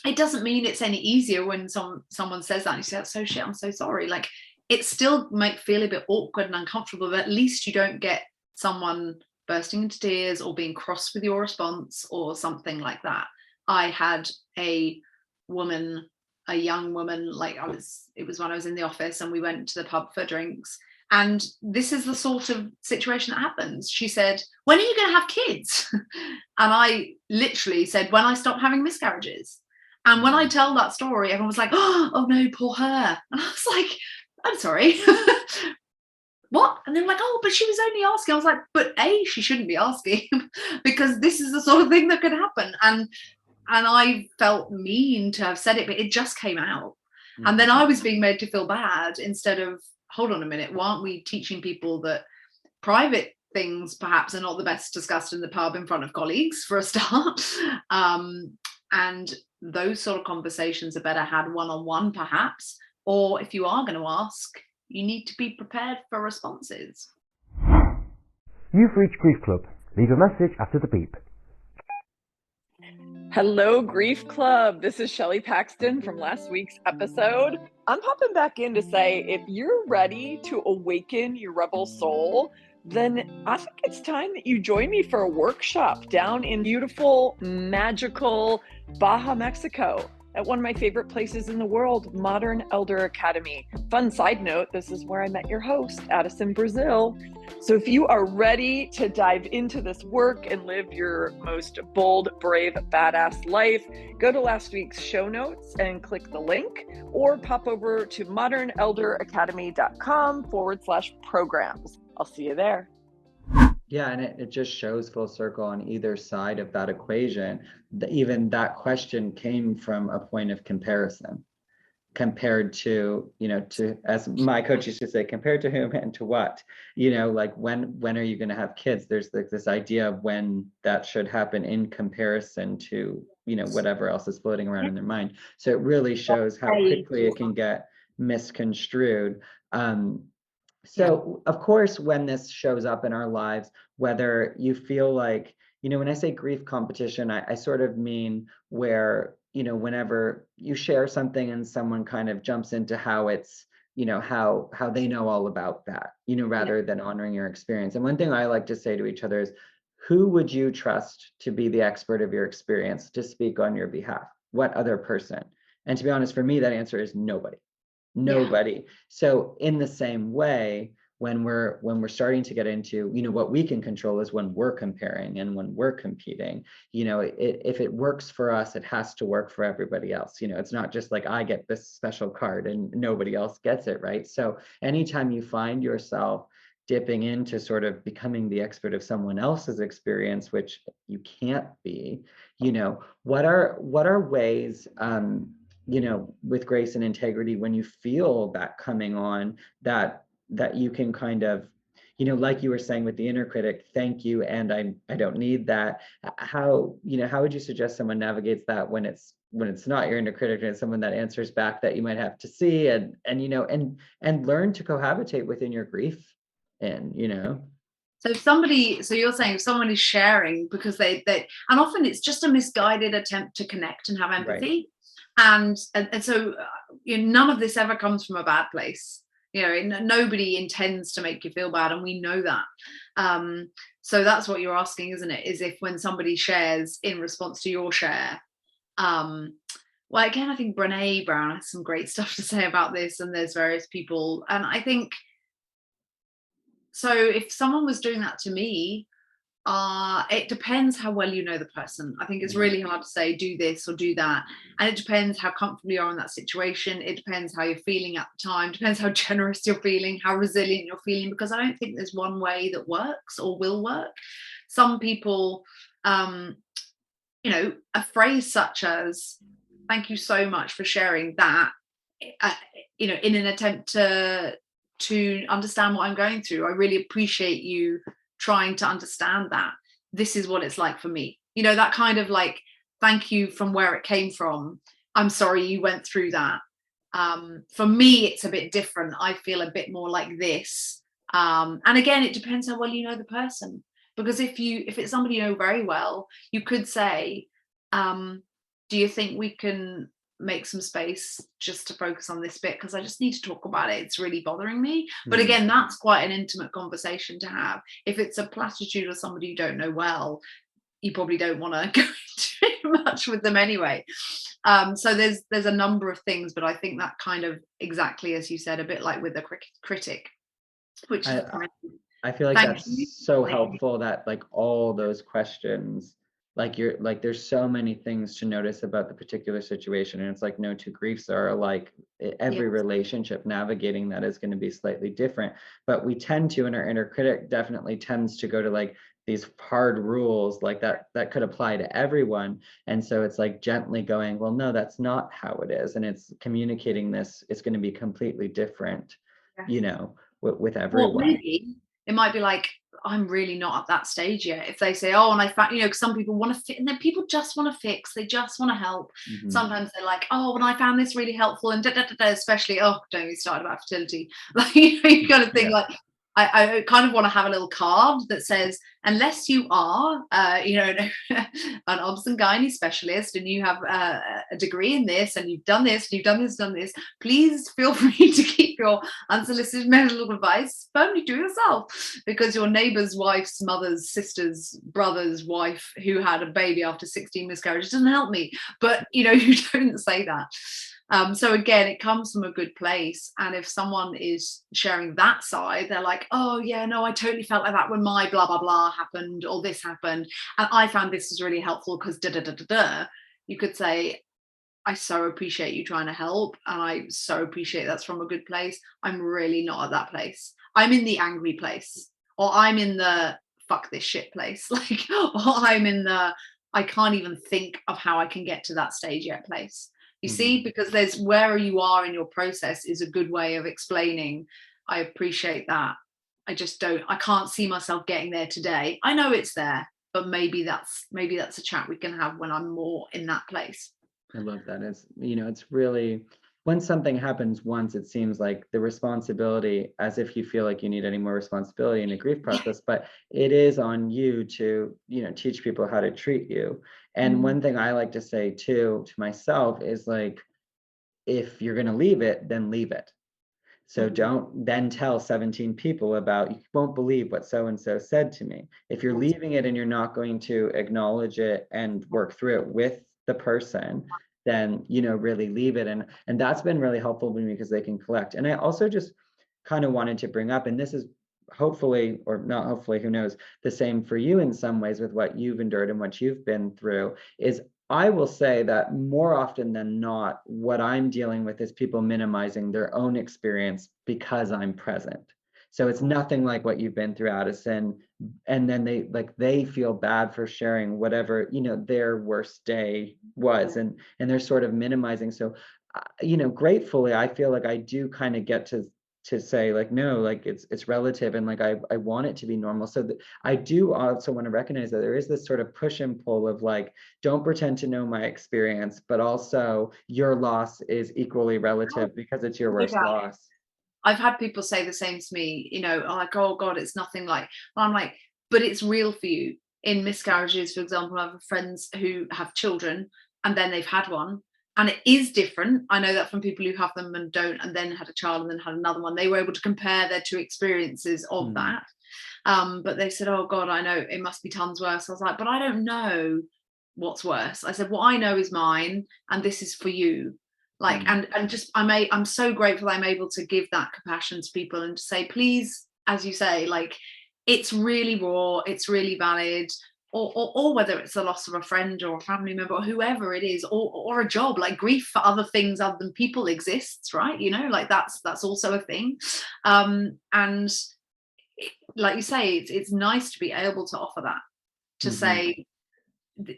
S3: it doesn't mean it's any easier when someone says that and you say, that's so shit, I'm so sorry. Like, it still might feel a bit awkward and uncomfortable, but at least you don't get someone bursting into tears or being cross with your response or something like that. I had a woman a young woman, like it was when I was in the office and we went to the pub for drinks. And this is the sort of situation that happens. She said, when are you going to have kids? And I literally said, when I stop having miscarriages. And when I tell that story, everyone was like, oh no, poor her. And I was like, I'm sorry. What? And they were like, oh, but she was only asking. I was like, but she shouldn't be asking because this is the sort of thing that could happen. And I felt mean to have said it, but it just came out. Mm-hmm. And then I was being made to feel bad instead of, hold on a minute, why aren't we teaching people that private things perhaps are not the best discussed in the pub in front of colleagues for a start? And those sort of conversations are better had one-on-one perhaps, or if you are going to ask, you need to be prepared for responses.
S4: You've reached Grief Club. Leave a message after the beep.
S5: Hello, Grief Club. This is Shelley Paxton from last week's episode. I'm popping back in to say, if you're ready to awaken your rebel soul, then I think it's time that you join me for a workshop down in beautiful, magical Baja, Mexico, at one of my favorite places in the world, Modern Elder Academy. Fun side note, this is where I met your host, Addison Brazil. So if you are ready to dive into this work and live your most bold, brave, badass life, go to last week's show notes and click the link, or pop over to modernelderacademy.com/programs. I'll see you there.
S2: Yeah, and it just shows full circle on either side of that equation. Even that question came from a point of comparison, compared to, to, as my coach used to say, compared to whom and to what, like when are you going to have kids? There's like this idea of when that should happen in comparison to, whatever else is floating around in their mind. So it really shows how quickly it can get misconstrued. So of course, when this shows up in our lives, whether you feel like, when I say grief competition, I sort of mean where, whenever you share something and someone kind of jumps into how it's, how they know all about that, rather than honoring your experience. And one thing I like to say to each other is, who would you trust to be the expert of your experience, to speak on your behalf? What other person? And to be honest, for me, that answer is nobody. Nobody. So in the same way, when we're starting to get into, what we can control is when we're comparing and when we're competing, if it works for us, it has to work for everybody else. It's not just like I get this special card and nobody else gets it, right? So anytime you find yourself dipping into sort of becoming the expert of someone else's experience, which you can't be, what are ways, with grace and integrity, when you feel that coming on, that you can kind of, like you were saying with the inner critic, thank you, and I don't need that. How would you suggest someone navigates that when it's not your inner critic and it's someone that answers back that you might have to see and learn to cohabitate within your grief
S3: So you're saying if someone is sharing because they and often it's just a misguided attempt to connect and have empathy. Right. And so none of this ever comes from a bad place. Nobody intends to make you feel bad, and we know that. So that's what you're asking, isn't it? Is if when somebody shares in response to your share. Well, again, I think Brené Brown has some great stuff to say about this, and there's various people, and I think so. If someone was doing that to me, it depends how well you know the person. I think it's really hard to say do this or do that, and it depends how comfortable you are in that situation. It depends how you're feeling at the time. It depends how generous you're feeling, how resilient you're feeling, because I don't think there's one way that works or will work. Some people, a phrase such as "thank you so much for sharing that," in an attempt to understand what I'm going through. I really appreciate you trying to understand that. This is what it's like for me. That kind of like, thank you from where it came from. I'm sorry you went through that. For me, it's a bit different. I feel a bit more like this. And again, it depends how well you know the person. Because if it's somebody you know very well, you could say, do you think we can make some space just to focus on this bit, because I just need to talk about it, it's really bothering me. But again, that's quite an intimate conversation to have. If it's a platitude or somebody you don't know well, you probably don't want to go too much with them anyway. So there's a number of things, but I think that kind of, exactly as you said, a bit like with the critic, which is
S2: I feel like
S3: thank
S2: that's
S3: you.
S2: so helpful, that like all those questions, like you're like, there's so many things to notice about the particular situation, and it's like no two griefs are alike. Every
S3: Yes.
S2: relationship navigating that is going to be slightly different, but we tend to, and our inner critic definitely tends to go to like these hard rules like that could apply to everyone. And so it's like gently going, well, no, that's not how it is, and it's communicating this, it's going to be completely different, you know, with
S3: Well,
S2: everyone.
S3: maybe it might be like, I'm really not at that stage yet. If they say, oh, and I found, you know, because some people want to fit, and then people just want to fix, they just want to help.
S2: Mhm.
S3: Sometimes they're like, oh, and I found this really helpful, and especially, oh, don't get started about fertility. Like, you know, you kind of think like, I kind of want to have a little card that says, unless you are, you know, an obs and gynae specialist, and you have a degree in this, and you've done this, you've done this, please feel free to keep your unsolicited medical advice only to yourself, because your neighbour's wife's mother's sister's brother's wife who had a baby after 16 miscarriages doesn't help me. But, you know, you don't say that. So again, it comes from a good place. And if someone is sharing that side, they're like, oh yeah, no, I totally felt like that when my blah, blah, blah happened, or this happened. And I found this is really helpful because da, da, da, da, da. You could say, I so appreciate you trying to help. And I so appreciate that's from a good place. I'm really not at that place. I'm in the angry place, or I'm in the fuck this shit place. Like, or I'm in the, I can't even think of how I can get to that stage yet place. You see, because there's where you are in your process is a good way of explaining, I appreciate that. I just don't, I can't see myself getting there today. I know it's there, but maybe that's a chat we can have when I'm more in that place.
S2: I love that. It's, you know, it's really, when something happens once, it seems like the responsibility, as if you feel like you need any more responsibility in a grief process, but it is on you to, you know, teach people how to treat you. And one thing I like to say too, to myself, is like, if you're going to leave it, then leave it. So don't then tell 17 people about, you won't believe what so-and-so said to me. If you're leaving it and you're not going to acknowledge it and work through it with the person, then, you know, really leave it. And that's been really helpful to me because they can collect. And I also just kind of wanted to bring up, and this is hopefully, or not hopefully, who knows, the same for you in some ways with what you've endured and what you've been through, is I will say that more often than not, what I'm dealing with is people minimizing their own experience because I'm present. So it's nothing like what you've been through, Addison. And then they feel bad for sharing whatever, you know, their worst day was, and they're sort of minimizing. So, you know, gratefully, I feel like I do kind of get to say like, no, like it's relative, and like I want it to be normal. So I do also want to recognize that there is this sort of push and pull of like, don't pretend to know my experience, but also your loss is equally relative because it's your worst loss.
S3: I've had people say the same to me, you know, like, oh God, it's nothing like, and I'm like, but it's real for you. In miscarriages, for example, I have friends who have children and then they've had one, and it is different. I know that from people who have them and don't, and then had a child and then had another one. They were able to compare their two experiences of that. But they said, oh God, I know it must be tons worse. I was like, but I don't know what's worse. I said, what I know is mine, and this is for you. Like, and just I'm so grateful I'm able to give that compassion to people and to say, please, as you say, like, it's really raw, it's really valid. Or whether it's the loss of a friend or a family member or whoever it is, or a job, like grief for other things other than people exists, right? You know, like that's also a thing. And like you say, it's nice to be able to offer that, to say,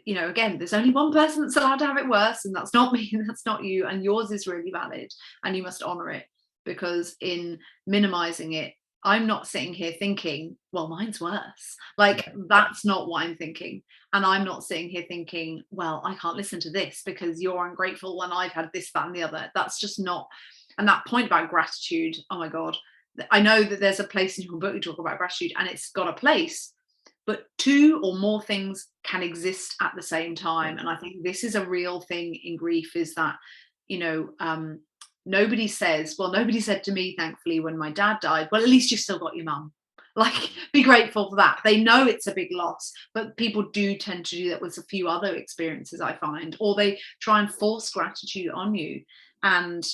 S3: you know, again, there's only one person that's allowed to have it worse, and that's not me, and that's not you, and yours is really valid, and you must honor it. Because in minimizing it, I'm not sitting here thinking, well, mine's worse. Like, that's not what I'm thinking. And I'm not sitting here thinking, well, I can't listen to this because you're ungrateful and I've had this, that, and the other. That's just not. And that point about gratitude, oh my God, I know that there's a place in your book you talk about gratitude, and it's got a place, but two or more things can exist at the same time. And I think this is a real thing in grief, is that, you know, nobody said to me, thankfully, when my dad died, well, at least you've still got your mum. Like, be grateful for that. They know it's a big loss, but people do tend to do that with a few other experiences, I find, or they try and force gratitude on you. And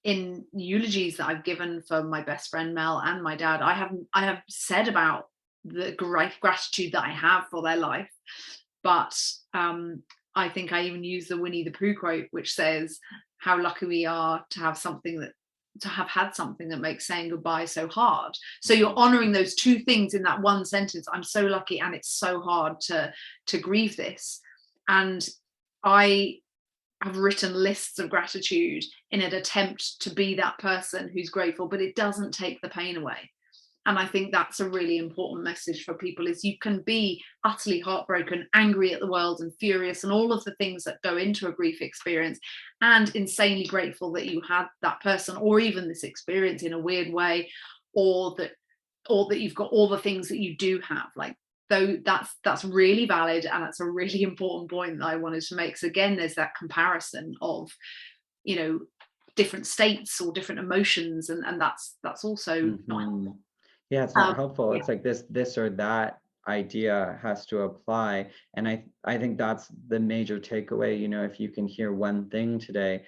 S3: in eulogies that I've given for my best friend Mel and my dad, I have said about the great gratitude that I have for their life. But I think I even use the Winnie the Pooh quote, which says how lucky we are to have had something that makes saying goodbye so hard. So you're honoring those two things in that one sentence. I'm so lucky, and it's so hard to grieve this. And I have written lists of gratitude in an attempt to be that person who's grateful, but it doesn't take the pain away. And I think that's a really important message for people, is you can be utterly heartbroken, angry at the world and furious and all of the things that go into a grief experience, and insanely grateful that you had that person or even this experience in a weird way, or that you've got all the things that you do have. Like, though that's really valid, and that's a really important point that I wanted to make. So again, there's that comparison of, you know, different states or different emotions, and that's also not helpful.
S2: Yeah, it's not helpful.
S3: Yeah.
S2: It's like this or that idea has to apply. And I think that's the major takeaway. You know, if you can hear one thing today,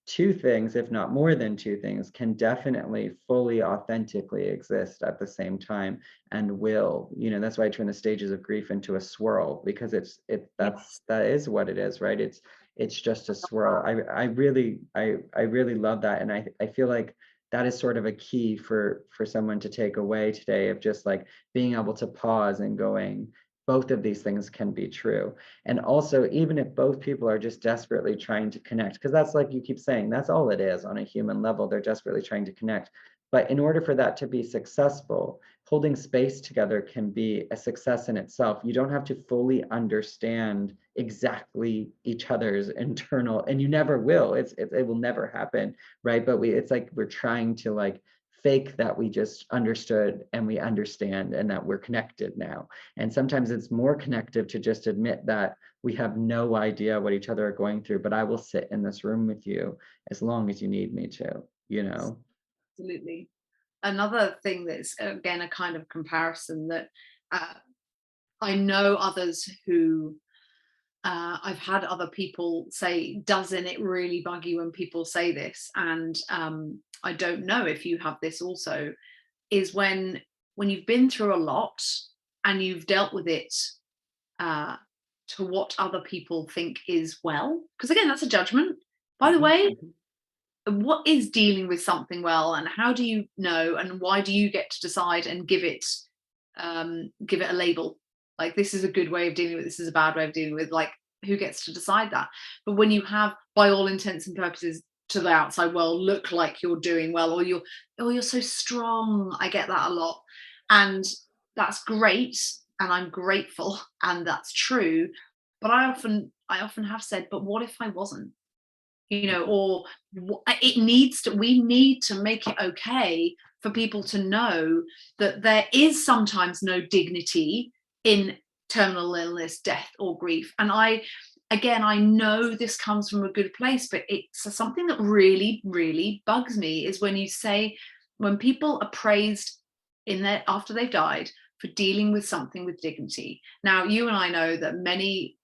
S2: two things, if not more than two things, can definitely fully authentically exist at the same time, and will. You know, that's why I turn the stages of grief into a swirl, because that is what it is, right? It's just a swirl. I really love that. And I feel like that is sort of a key for someone to take away today, of just like being able to pause and going, both of these things can be true. And also, even if both people are just desperately trying to connect, because that's, like you keep saying, that's all it is on a human level, they're desperately trying to connect. But in order for that to be successful, holding space together can be a success in itself. You don't have to fully understand exactly each other's internal, and you never will. It will never happen, right? But it's like we're trying to like fake that we just understood and we understand and that we're connected now. And sometimes it's more connective to just admit that we have no idea what each other are going through, but I will sit in this room with you as long as you need me to, you know?
S3: Absolutely. Another thing that's, again, a kind of comparison that I know others who I've had other people say, doesn't it really bug you when people say this? And I don't know if you have this also, is when you've been through a lot and you've dealt with it to what other people think is well. Because again, that's a judgment. By the way, what is dealing with something well, and how do you know, and why do you get to decide and give it a label? Like, this is a good way of dealing with, this is a bad way of dealing with. Like, who gets to decide that? But when you have, by all intents and purposes, to the outside world, look like you're doing well, or you're so strong. I get that a lot, and that's great, and I'm grateful, and that's true. But I often have said, but what if I wasn't? You know, or we need to make it okay for people to know that there is sometimes no dignity in terminal illness, death, or grief. And I know this comes from a good place, but it's something that really, really bugs me, is when people are praised after they've died for dealing with something with dignity. Now, you and I know that many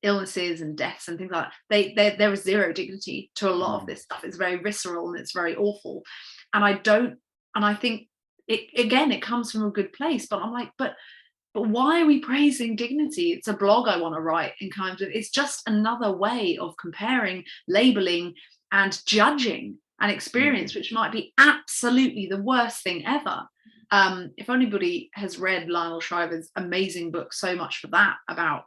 S3: illnesses and deaths and things like that, there is zero dignity to a lot of this stuff. It's very visceral and it's very awful. And I think it comes from a good place, but I'm like, but why are we praising dignity? It's a blog I want to write, and kind of, it's just another way of comparing, labeling, and judging an experience, which might be absolutely the worst thing ever. If anybody has read Lionel Shriver's amazing book, So Much for That, about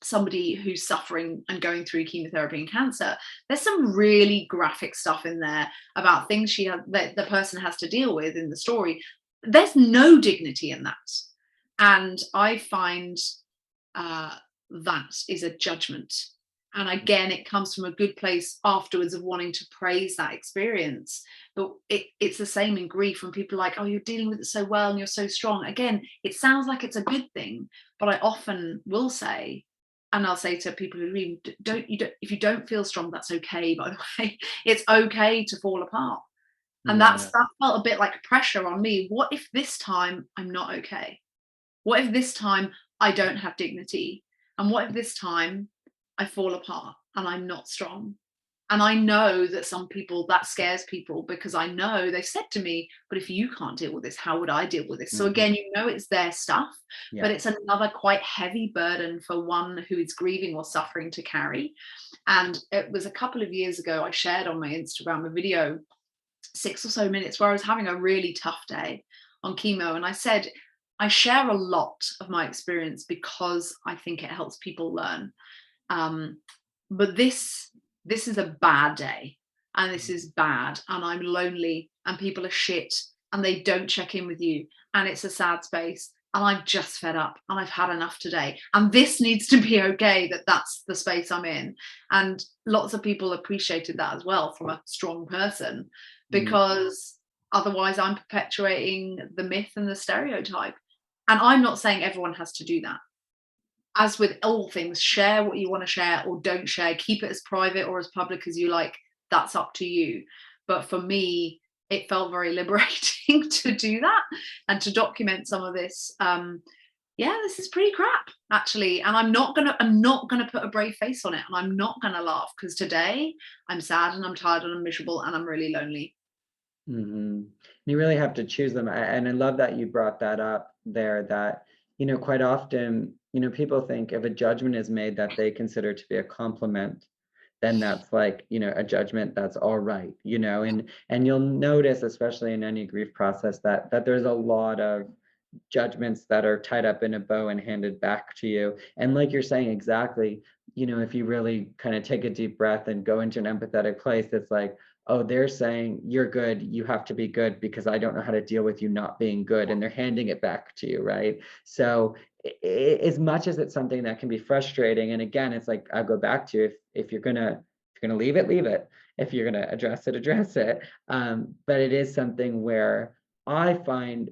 S3: somebody who's suffering and going through chemotherapy and cancer, there's some really graphic stuff in there about things that the person has to deal with in the story. There's no dignity in that. And I find that is a judgment. And again, it comes from a good place afterwards of wanting to praise that experience. But it's the same in grief, when people are like, oh, you're dealing with it so well and you're so strong. Again, it sounds like it's a good thing, but I often will say, and I'll say to people who read, if you don't feel strong, that's okay, by the way. It's okay to fall apart. And
S2: Yeah.
S3: that felt a bit like pressure on me. What if this time I'm not okay? What if this time I don't have dignity? And what if this time I fall apart and I'm not strong? And I know that some people, that scares people, because I know they've said to me, but if you can't deal with this, how would I deal with this? So again, it's their stuff,
S2: Yeah.
S3: but it's another quite heavy burden for one who is grieving or suffering to carry. And it was a couple of years ago, I shared on my Instagram a video, 6 or so minutes, where I was having a really tough day on chemo. And I said, I share a lot of my experience because I think it helps people learn. But this is a bad day, and this is bad, and I'm lonely, and people are shit, and they don't check in with you, and it's a sad space, and I'm just fed up, and I've had enough today, and this needs to be okay, that's the space I'm in. And lots of people appreciated that as well from a strong person, because otherwise I'm perpetuating the myth and the stereotype. And I'm not saying everyone has to do that. As with all things, share what you want to share or don't share. Keep it as private or as public as you like. That's up to you. But for me, it felt very liberating to do that and to document some of this. This is pretty crap, actually. And I'm not gonna put a brave face on it, and I'm not gonna laugh, because today I'm sad and I'm tired and I'm miserable and I'm really lonely.
S2: You really have to choose them. And I love that you brought that up there, that, quite often, people think if a judgment is made that they consider to be a compliment, then that's like, a judgment that's all right, and you'll notice, especially in any grief process, that there's a lot of judgments that are tied up in a bow and handed back to you. And like you're saying, exactly, if you really kind of take a deep breath and go into an empathetic place, it's like, oh, they're saying you're good, you have to be good because I don't know how to deal with you not being good, and they're handing it back to you, right? So as much as it's something that can be frustrating, and again, it's like I go back to, if you're gonna leave it, if you're gonna address it, but it is something where I find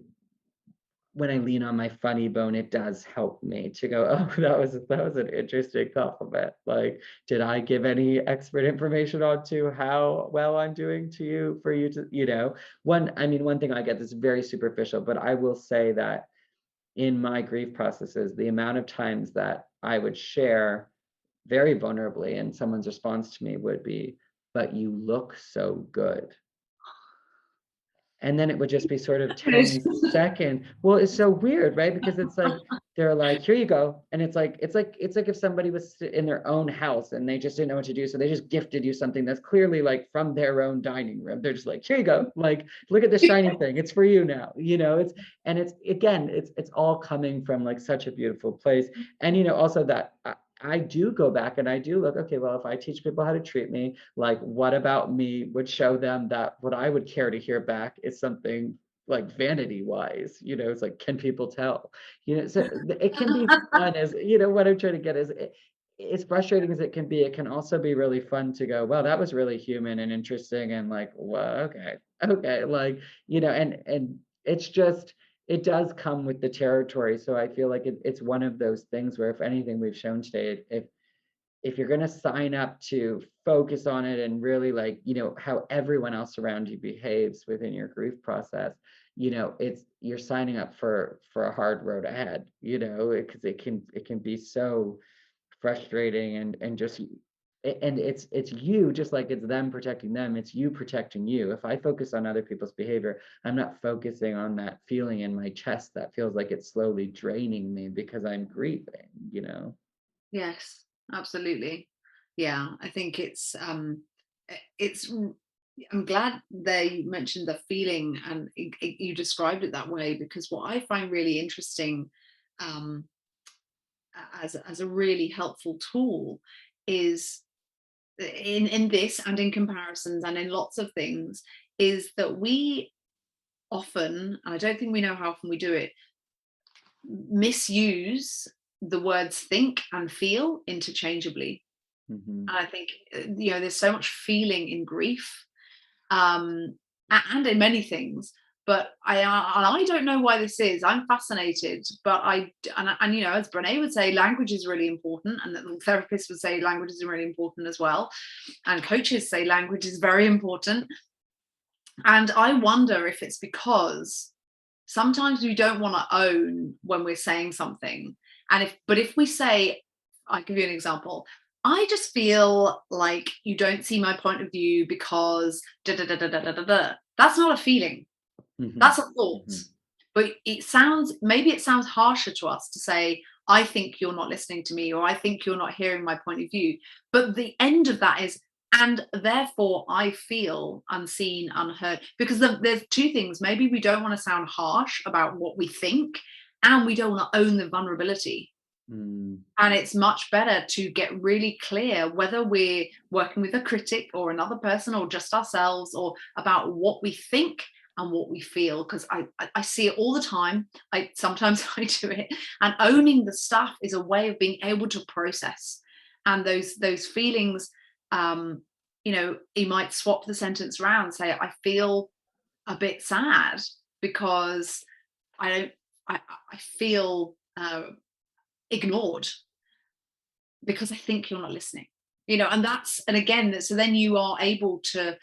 S2: when I lean on my funny bone, it does help me to go, oh, that was an interesting compliment. Like, did I give any expert information on to how well I'm doing to you, for you to, one thing I get that's very superficial, but I will say that in my grief processes, the amount of times that I would share very vulnerably and someone's response to me would be, but you look so good. And then it would just be sort of 10 seconds. Well, it's so weird, right? Because it's like, they're like, here you go. And it's like if somebody was in their own house and they just didn't know what to do. So they just gifted you something that's clearly like from their own dining room. They're just like, here you go. Like, look at this shiny thing. It's for you now. It's all coming from like such a beautiful place. And, also that I do go back and I do look, okay, well, if I teach people how to treat me, like, what about me would show them that what I would care to hear back is something like vanity wise, it's like, can people tell, so it can be fun, as, what I'm trying to get is, as frustrating as it can be, it can also be really fun to go, well, that was really human and interesting. And like, well, okay. Like, and it's just, it does come with the territory. So I feel like it's one of those things where, if anything we've shown today, if you're going to sign up to focus on it and really, like, how everyone else around you behaves within your grief process, you're signing up for a hard road ahead, because it can be so frustrating and just, and it's you, just like it's them protecting them, it's you protecting you. If I focus on other people's behavior, I'm not focusing on that feeling in my chest that feels like it's slowly draining me because I'm grieving.
S3: Yes, absolutely. Yeah, I think it's I'm glad they mentioned the feeling, and you described it that way, because what I find really interesting, um, as a really helpful tool, is in this and in comparisons and in lots of things, is that we often, and I don't think we know how often we do it, misuse the words think and feel interchangeably. And I think, there's so much feeling in grief, and in many things. But I don't know why this is. I'm fascinated, but as Brene would say, language is really important, and the therapists would say language is really important as well, and coaches say language is very important. And I wonder if it's because sometimes we don't want to own when we're saying something. But if we say, I'll give you an example. I just feel like you don't see my point of view because da da da da da da da da. That's not a feeling. That's a thought. But maybe it sounds harsher to us to say, I think you're not listening to me, or I think you're not hearing my point of view. But the end of that is, and therefore I feel unseen, unheard. Because there's two things. Maybe we don't want to sound harsh about what we think, and we don't want to own the vulnerability. And it's much better to get really clear whether we're working with a critic or another person or just ourselves, or about what we think and what we feel. Because I see it all the time. Sometimes I do it, and owning the stuff is a way of being able to process. And those feelings, you might swap the sentence around, say, I feel a bit sad because I feel ignored because I think you're not listening, and again, so then you are able to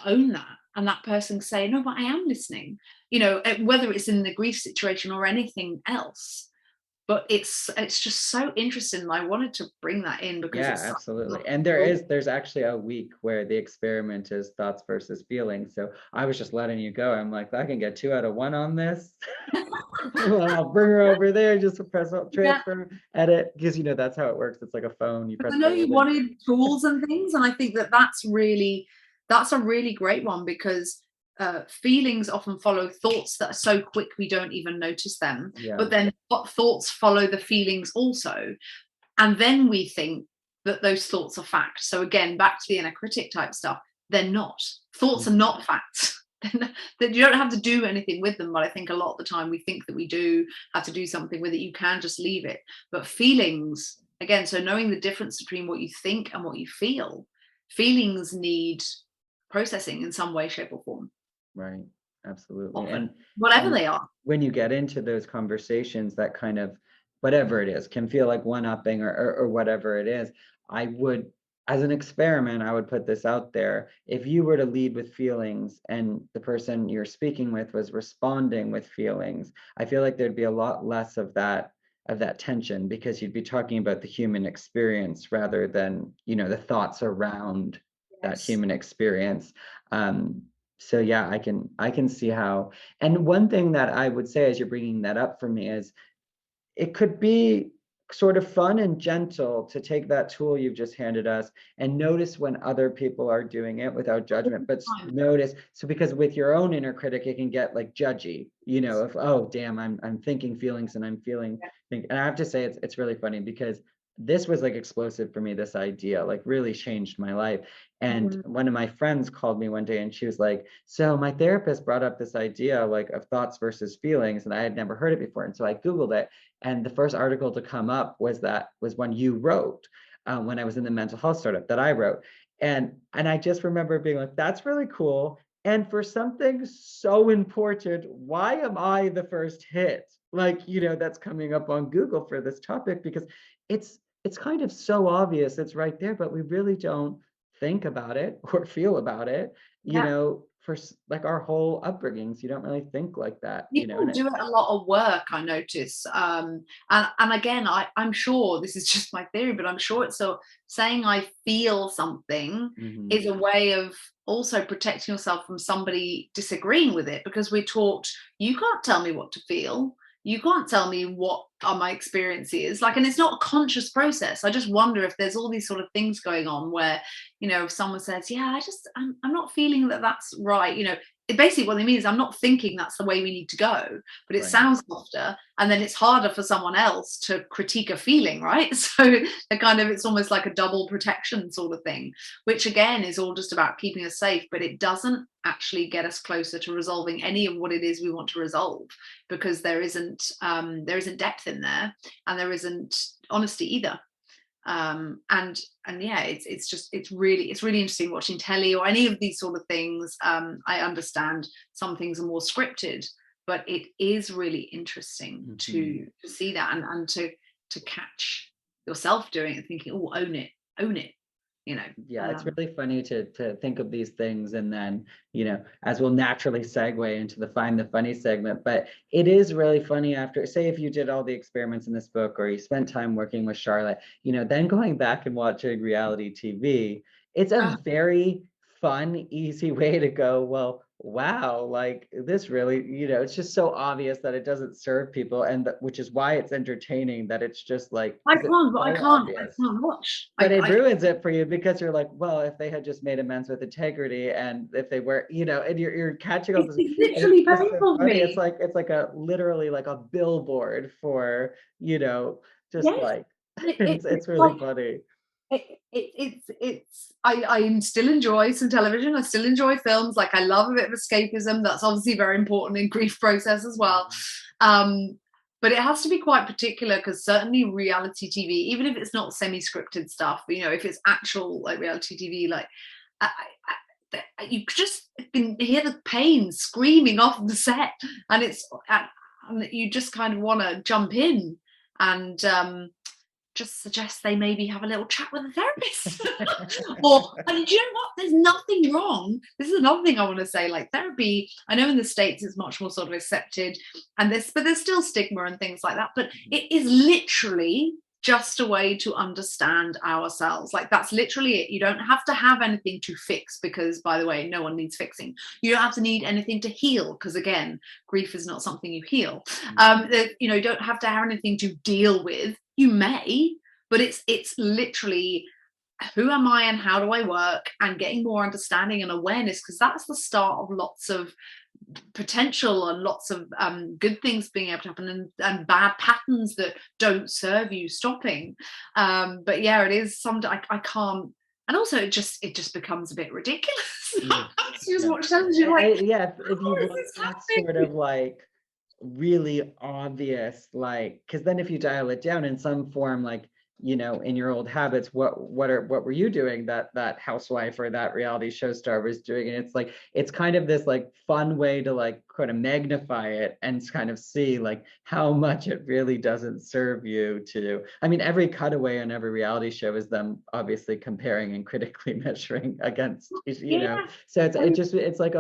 S3: own that, and that person say, no, but I am listening, whether it's in the grief situation or anything else. But it's just so interesting, and I wanted to bring that in because
S2: yeah,
S3: it's
S2: absolutely. And there's actually a week where the experiment is thoughts versus feelings. So I was just letting you go. I'm like, I can get 2 out of 1 on this. I'll bring her over there, just press transfer, edit, because that's how it works. It's like a phone. You press.
S3: I know you wanted tools and things, and I think that's a really great one, because feelings often follow thoughts that are so quick we don't even notice them.
S2: Yeah.
S3: But then thoughts follow the feelings also, and then we think that those thoughts are fact. So again, back to the inner critic type stuff, they're not. Thoughts are not facts. That you don't have to do anything with them, but I think a lot of the time we think that we do have to do something with it. You can just leave it. But feelings, again, so knowing the difference between what you think and what you feel, feelings need processing in some way, shape, or form.
S2: Right. Absolutely.
S3: Often,
S2: And
S3: whatever they are.
S2: When you get into those conversations, that kind of whatever it is can feel like one-upping or whatever it is. I would, as an experiment, I would put this out there. If you were to lead with feelings and the person you're speaking with was responding with feelings, I feel like there'd be a lot less of that tension, because you'd be talking about the human experience rather than, the thoughts around that human experience. So yeah, I can see how. And one thing that I would say as you're bringing that up for me is, it could be sort of fun and gentle to take that tool you've just handed us and notice when other people are doing it without judgment, but notice. So because with your own inner critic, it can get like judgy, if, oh damn, I'm thinking feelings and I'm feeling things. And I have to say, it's really funny, because this was like explosive for me. This idea like really changed my life. And one of my friends called me one day and she was like, so my therapist brought up this idea like of thoughts versus feelings, and I had never heard it before. And so I Googled it, and the first article to come up was one you wrote when I was in the mental health startup that I wrote. And I just remember being like, that's really cool. And for something so important, why am I the first hit? Like, that's coming up on Google for this topic, because it's kind of so obvious, it's right there, but we really don't think about it or feel about it, for like our whole upbringings. You don't really think like that.
S3: People do it a lot of work, I notice. And again, I'm sure this is just my theory, but I'm sure it's so saying I feel something is a way of also protecting yourself from somebody disagreeing with it, because we're taught, you can't tell me what to feel. You can't tell me what are my experiences like, and it's not a conscious process. I just wonder if there's all these sort of things going on where, if someone says, yeah, I'm not feeling that that's right, it basically what they mean is I'm not thinking that's the way we need to go, but it sounds softer, and then it's harder for someone else to critique a feeling, right? So it's almost like a double protection sort of thing, which again is all just about keeping us safe, but it doesn't actually get us closer to resolving any of what it is we want to resolve, because there isn't depth in there, and there isn't honesty either. And yeah, it's really interesting watching telly or any of these sort of things. I understand some things are more scripted, but it is really interesting to see that and to catch yourself doing it, thinking, oh, own it,
S2: Yeah, it's really funny to think of these things, and then, as we'll naturally segue into the Find the Funny segment, but it is really funny after, say, if you did all the experiments in this book, or you spent time working with Charlotte, then going back and watching reality TV, it's a very fun, easy way to go, well, wow, like this really, it's just so obvious that it doesn't serve people, and which is why it's entertaining, that it's just like,
S3: I can't watch.
S2: But it ruins it for you, because you're like, well, if they had just made amends with integrity, and if they were, and you're catching up.
S3: It's literally painful for me.
S2: It's like a literally like a billboard for, just like it's really funny.
S3: I still enjoy some television. I still enjoy films. Like, I love a bit of escapism. That's obviously very important in grief process as well. But it has to be quite particular, because certainly reality TV, even if it's not semi-scripted stuff, if it's actual like reality TV, like you just can hear the pain screaming off the set, and and you just kind of want to jump in and just suggest they maybe have a little chat with a therapist. And do you know what? There's nothing wrong. This is another thing I want to say. Like, therapy, I know in the States it's much more sort of accepted, but there's still stigma and things like that. But it is literally just a way to understand ourselves. Like, that's literally it. You don't have to have anything to fix, because, by the way, no one needs fixing. You don't have to need anything to heal, because, again, grief is not something you heal. You don't have to have anything to deal with. You may, but it's literally, who am I and how do I work, and getting more understanding and awareness, because that's the start of lots of potential and lots of good things being able to happen, and bad patterns that don't serve you stopping. But yeah, it is sometimes I can't. And also, it just becomes a bit ridiculous. You just watch television, like,
S2: if you want that sort of like really obvious, like, because then if you dial it down in some form, like, in your old habits, what were you doing that housewife or that reality show star was doing? And it's like, it's kind of this like fun way to like kind of magnify it and kind of see like how much it really doesn't serve you to. I mean, every cutaway on every reality show is them obviously comparing and critically measuring against, so it's like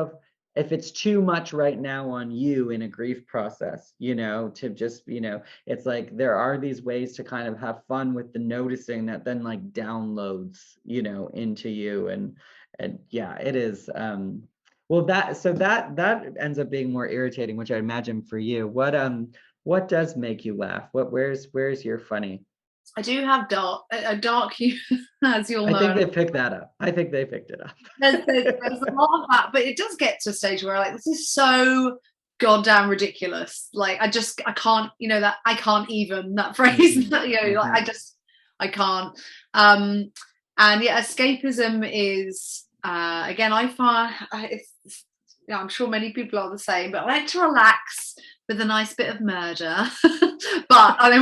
S2: if it's too much right now on you in a grief process, to just, it's like there are these ways to kind of have fun with the noticing that then like downloads, into you. And yeah, it is. Well, that ends up being more irritating, which I imagine for you. What does make you laugh? Where's your funny?
S3: I do have a dark humor, as you'll know.
S2: I think they picked that up. I think they picked it up.
S3: There's a lot of that, but it does get to a stage where like, this is so goddamn ridiculous. Like, I can't, that I can't even, that phrase, like, I can't. And yeah, escapism is, again, I find I'm sure many people are the same, but I like to relax with a nice bit of murder. But I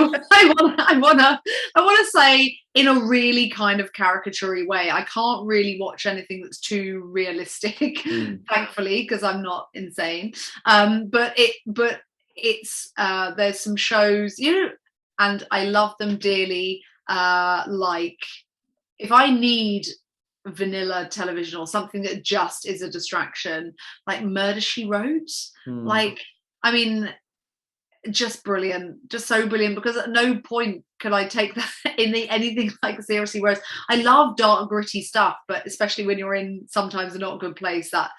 S3: want to say, in a really kind of caricature-y way, I can't really watch anything that's too realistic, thankfully, because I'm not insane. But it's there's some shows, and I love them dearly. Like, if I need vanilla television or something that just is a distraction, like Murder, She Wrote, like, I mean, just brilliant, just so brilliant, because at no point could I take that in anything like seriously, whereas I love dark gritty stuff, but especially when you're in sometimes a not good place, that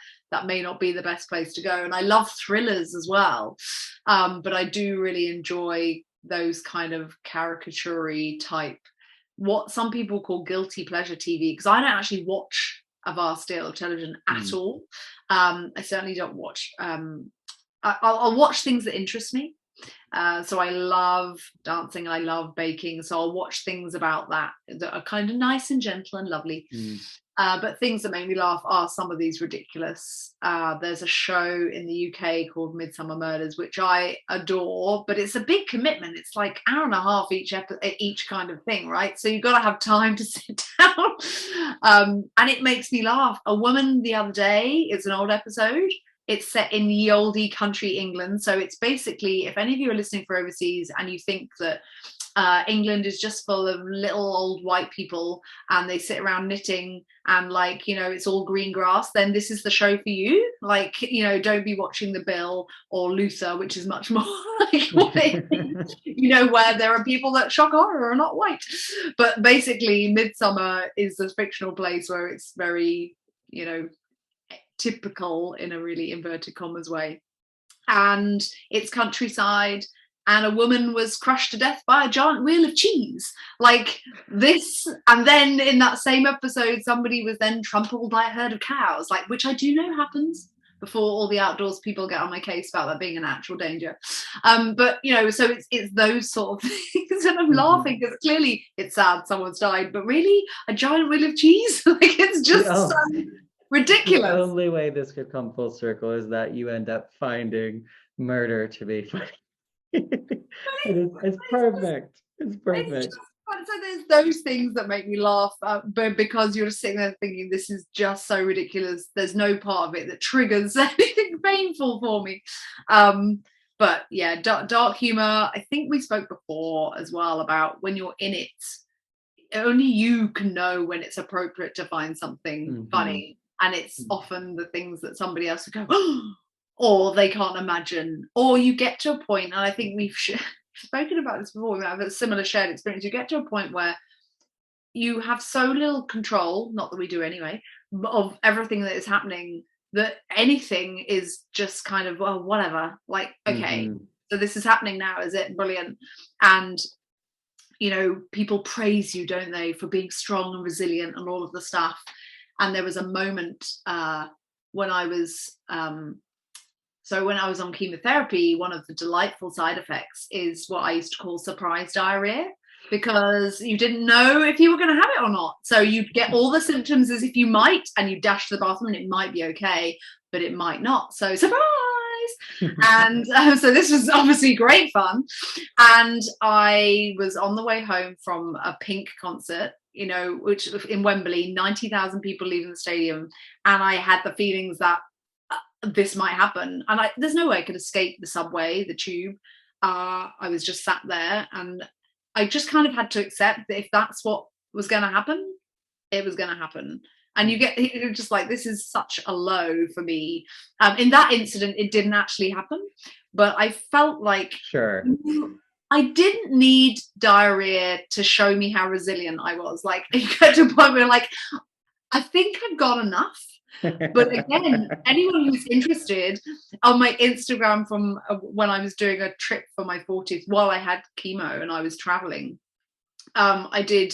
S3: may not be the best place to go. And I love thrillers as well, but I do really enjoy those kind of caricature-y type, what some people call guilty pleasure TV, because I don't actually watch a vast deal of television at all. I certainly don't watch, I'll watch things that interest me. So I love dancing and I love baking, so I'll watch things about that are kind of nice and gentle and lovely. But things that make me laugh are some of these ridiculous. There's a show in the UK called Midsummer Murders, which I adore, but it's a big commitment. It's like an hour and a half each kind of thing, right? So you've got to have time to sit down. And it makes me laugh. A Woman the Other Day is an old episode. It's set in the oldie country England. So it's basically, if any of you are listening for overseas and you think that England is just full of little old white people and they sit around knitting and like, you know, it's all green grass, then this is the show for you. Like, you know, don't be watching The Bill or Luther, which is much more like what it is, you know, where there are people that shock horror are not white. But basically Midsummer is this fictional place where it's very, you know, typical in a really inverted commas way. And it's countryside, and a woman was crushed to death by a giant wheel of cheese like this. And then in that same episode, somebody was then trampled by a herd of cows, like, which I do know happens before all the outdoors people get on my case about that being an actual danger. But, you know, so it's those sort of things. And I'm laughing because clearly it's sad someone's died, but really a giant wheel of cheese? Like, it's just so ridiculous.
S2: The only way this could come full circle is that you end up finding murder to be funny. It's perfect. It's perfect.
S3: So there's those things that make me laugh, but because you're just sitting there thinking this is just so ridiculous, there's no part of it that triggers anything painful for me. But yeah, dark humor. I think we spoke before as well about when you're in it, only you can know when it's appropriate to find something funny, and it's often the things that somebody else would go, oh, or they can't imagine, or you get to a point, and I think we've spoken about this before, we have a similar shared experience, you get to a point where you have so little control, not that we do anyway, of everything that is happening, that anything is just kind of, well, whatever, like, okay, so this is happening now, is it? Brilliant. And, you know, people praise you, don't they, for being strong and resilient and all of the stuff. And there was a moment when I was when I was on chemotherapy, one of the delightful side effects is what I used to call surprise diarrhea, because you didn't know if you were going to have it or not. So you'd get all the symptoms as if you might, and you dash to the bathroom and it might be okay, but it might not. So surprise! And so this was obviously great fun. And I was on the way home from a Pink concert, you know, which in Wembley, 90,000 people leaving the stadium. And I had the feelings that this might happen, and there's no way I could escape the subway, the tube. I was just sat there, and I just kind of had to accept that if that's what was going to happen, it was going to happen. And you're just like, this is such a low for me. In that incident, it didn't actually happen, but I felt like I didn't need diarrhea to show me how resilient I was. Like, you get to a point where, like, I think I've got enough. But again, anyone who's interested, on my Instagram from when I was doing a trip for my 40th while I had chemo and I was traveling, I did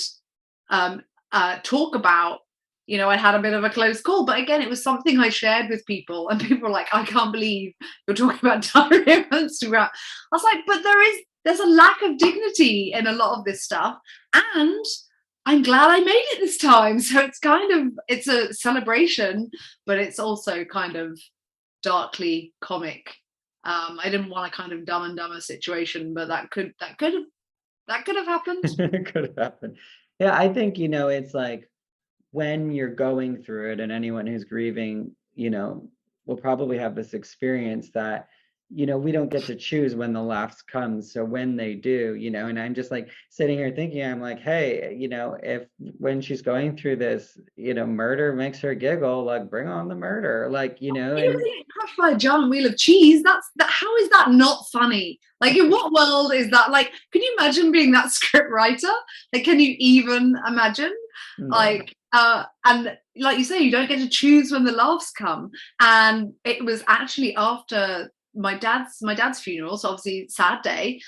S3: talk about, you know, I had a bit of a close call, but again, it was something I shared with people, and people were like, I can't believe you're talking about diarrhea on Instagram. I was like, but there's a lack of dignity in a lot of this stuff, and I'm glad I made it this time. So it's kind of, it's a celebration, but it's also kind of darkly comic. I didn't want a kind of Dumb and Dumber situation, but that could have happened.
S2: It could have happened. Yeah, I think, you know, it's like when you're going through it, and anyone who's grieving, you know, will probably have this experience that, you know, we don't get to choose when the laughs come. So when they do, you know, and I'm just like sitting here thinking, I'm like, hey, you know, if when she's going through this, you know, murder makes her giggle, like, bring on the murder, like, you know. And
S3: crushed by a giant wheel of cheese. How is that not funny? Like, in what world is that? Like, can you imagine being that script writer? Like, can you even imagine?
S2: No.
S3: Like, and like you say, you don't get to choose when the laughs come. And it was actually after my dad's funeral, so obviously sad day.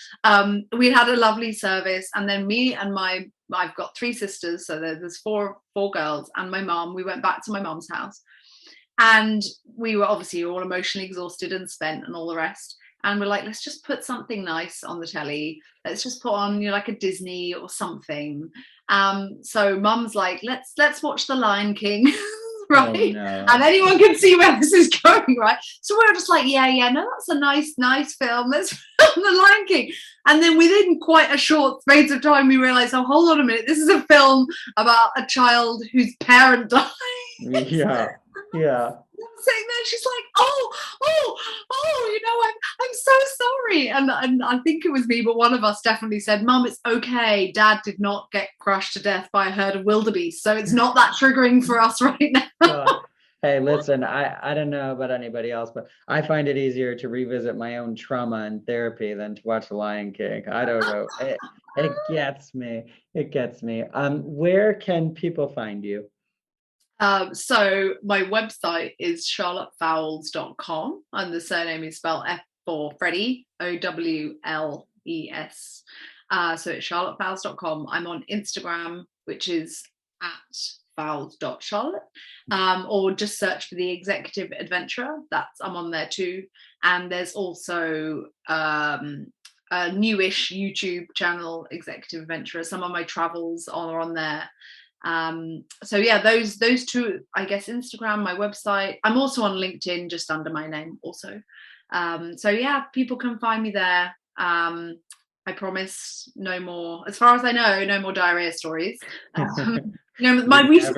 S3: We had a lovely service, and then me and I've got 3 sisters, so there's four girls, and my mum. We went back to my mum's house, and we were obviously all emotionally exhausted and spent and all the rest. And we're like, let's just put something nice on the telly. Let's just put on, you know, like a Disney or something. So mum's like, let's watch The Lion King. Right? Oh, no. And anyone can see where this is going, right? So we're just like, yeah, no, that's a nice film. Let's film The Lion King. And then within quite a short space of time, we realized, oh, hold on a minute, this is a film about a child whose parent died.
S2: Yeah.
S3: Sitting there, she's like, oh, you know, I'm so story. And I think it was me, but one of us definitely said, Mum, it's okay. Dad did not get crushed to death by a herd of wildebeest. So it's not that triggering for us right now.
S2: Well, hey, listen, I don't know about anybody else, but I find it easier to revisit my own trauma in therapy than to watch The Lion King. I don't know. It gets me. It gets me. Where can people find you?
S3: So my website is charlottefowles.com, and the surname is spelled F for Freddie, OWLES. So it's charlottefowles.com. I'm on Instagram, which is at fowles.charlotte, or just search for The Executive Adventurer. I'm on there too. And there's also a newish YouTube channel, Executive Adventurer. Some of my travels are on there. So yeah, those two, I guess, Instagram, my website. I'm also on LinkedIn, just under my name also. So yeah, people can find me there. I promise no more, as far as I know, no more diarrhea stories. My recent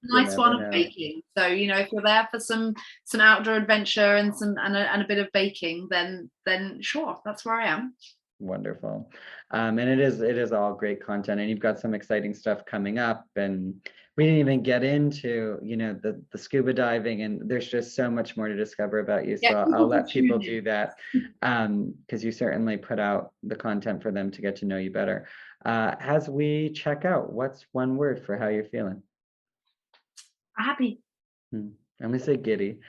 S3: nice one of baking. So, if you're there for some outdoor adventure and a bit of baking, then sure, that's where I am.
S2: Wonderful. And it is all great content, and you've got some exciting stuff coming up, and we didn't even get into the scuba diving, and there's just so much more to discover about you. So I'll let people do that, because you certainly put out the content for them to get to know you better. As we check out, what's one word for how you're feeling?
S3: Happy.
S2: I'm gonna say giddy,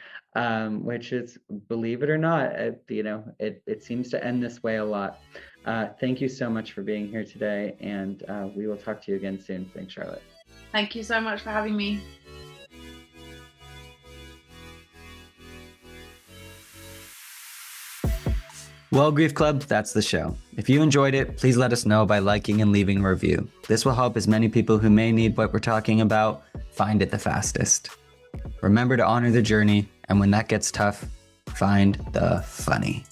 S2: which is, believe it or not, it seems to end this way a lot. Thank you so much for being here today, and we will talk to you again soon. Thanks, Charlotte.
S3: Thank you so much for having me.
S6: Well, Grief Club, that's the show. If you enjoyed it, please let us know by liking and leaving a review. This will help as many people who may need what we're talking about find it the fastest. Remember to honor the journey, and when that gets tough, find the funny.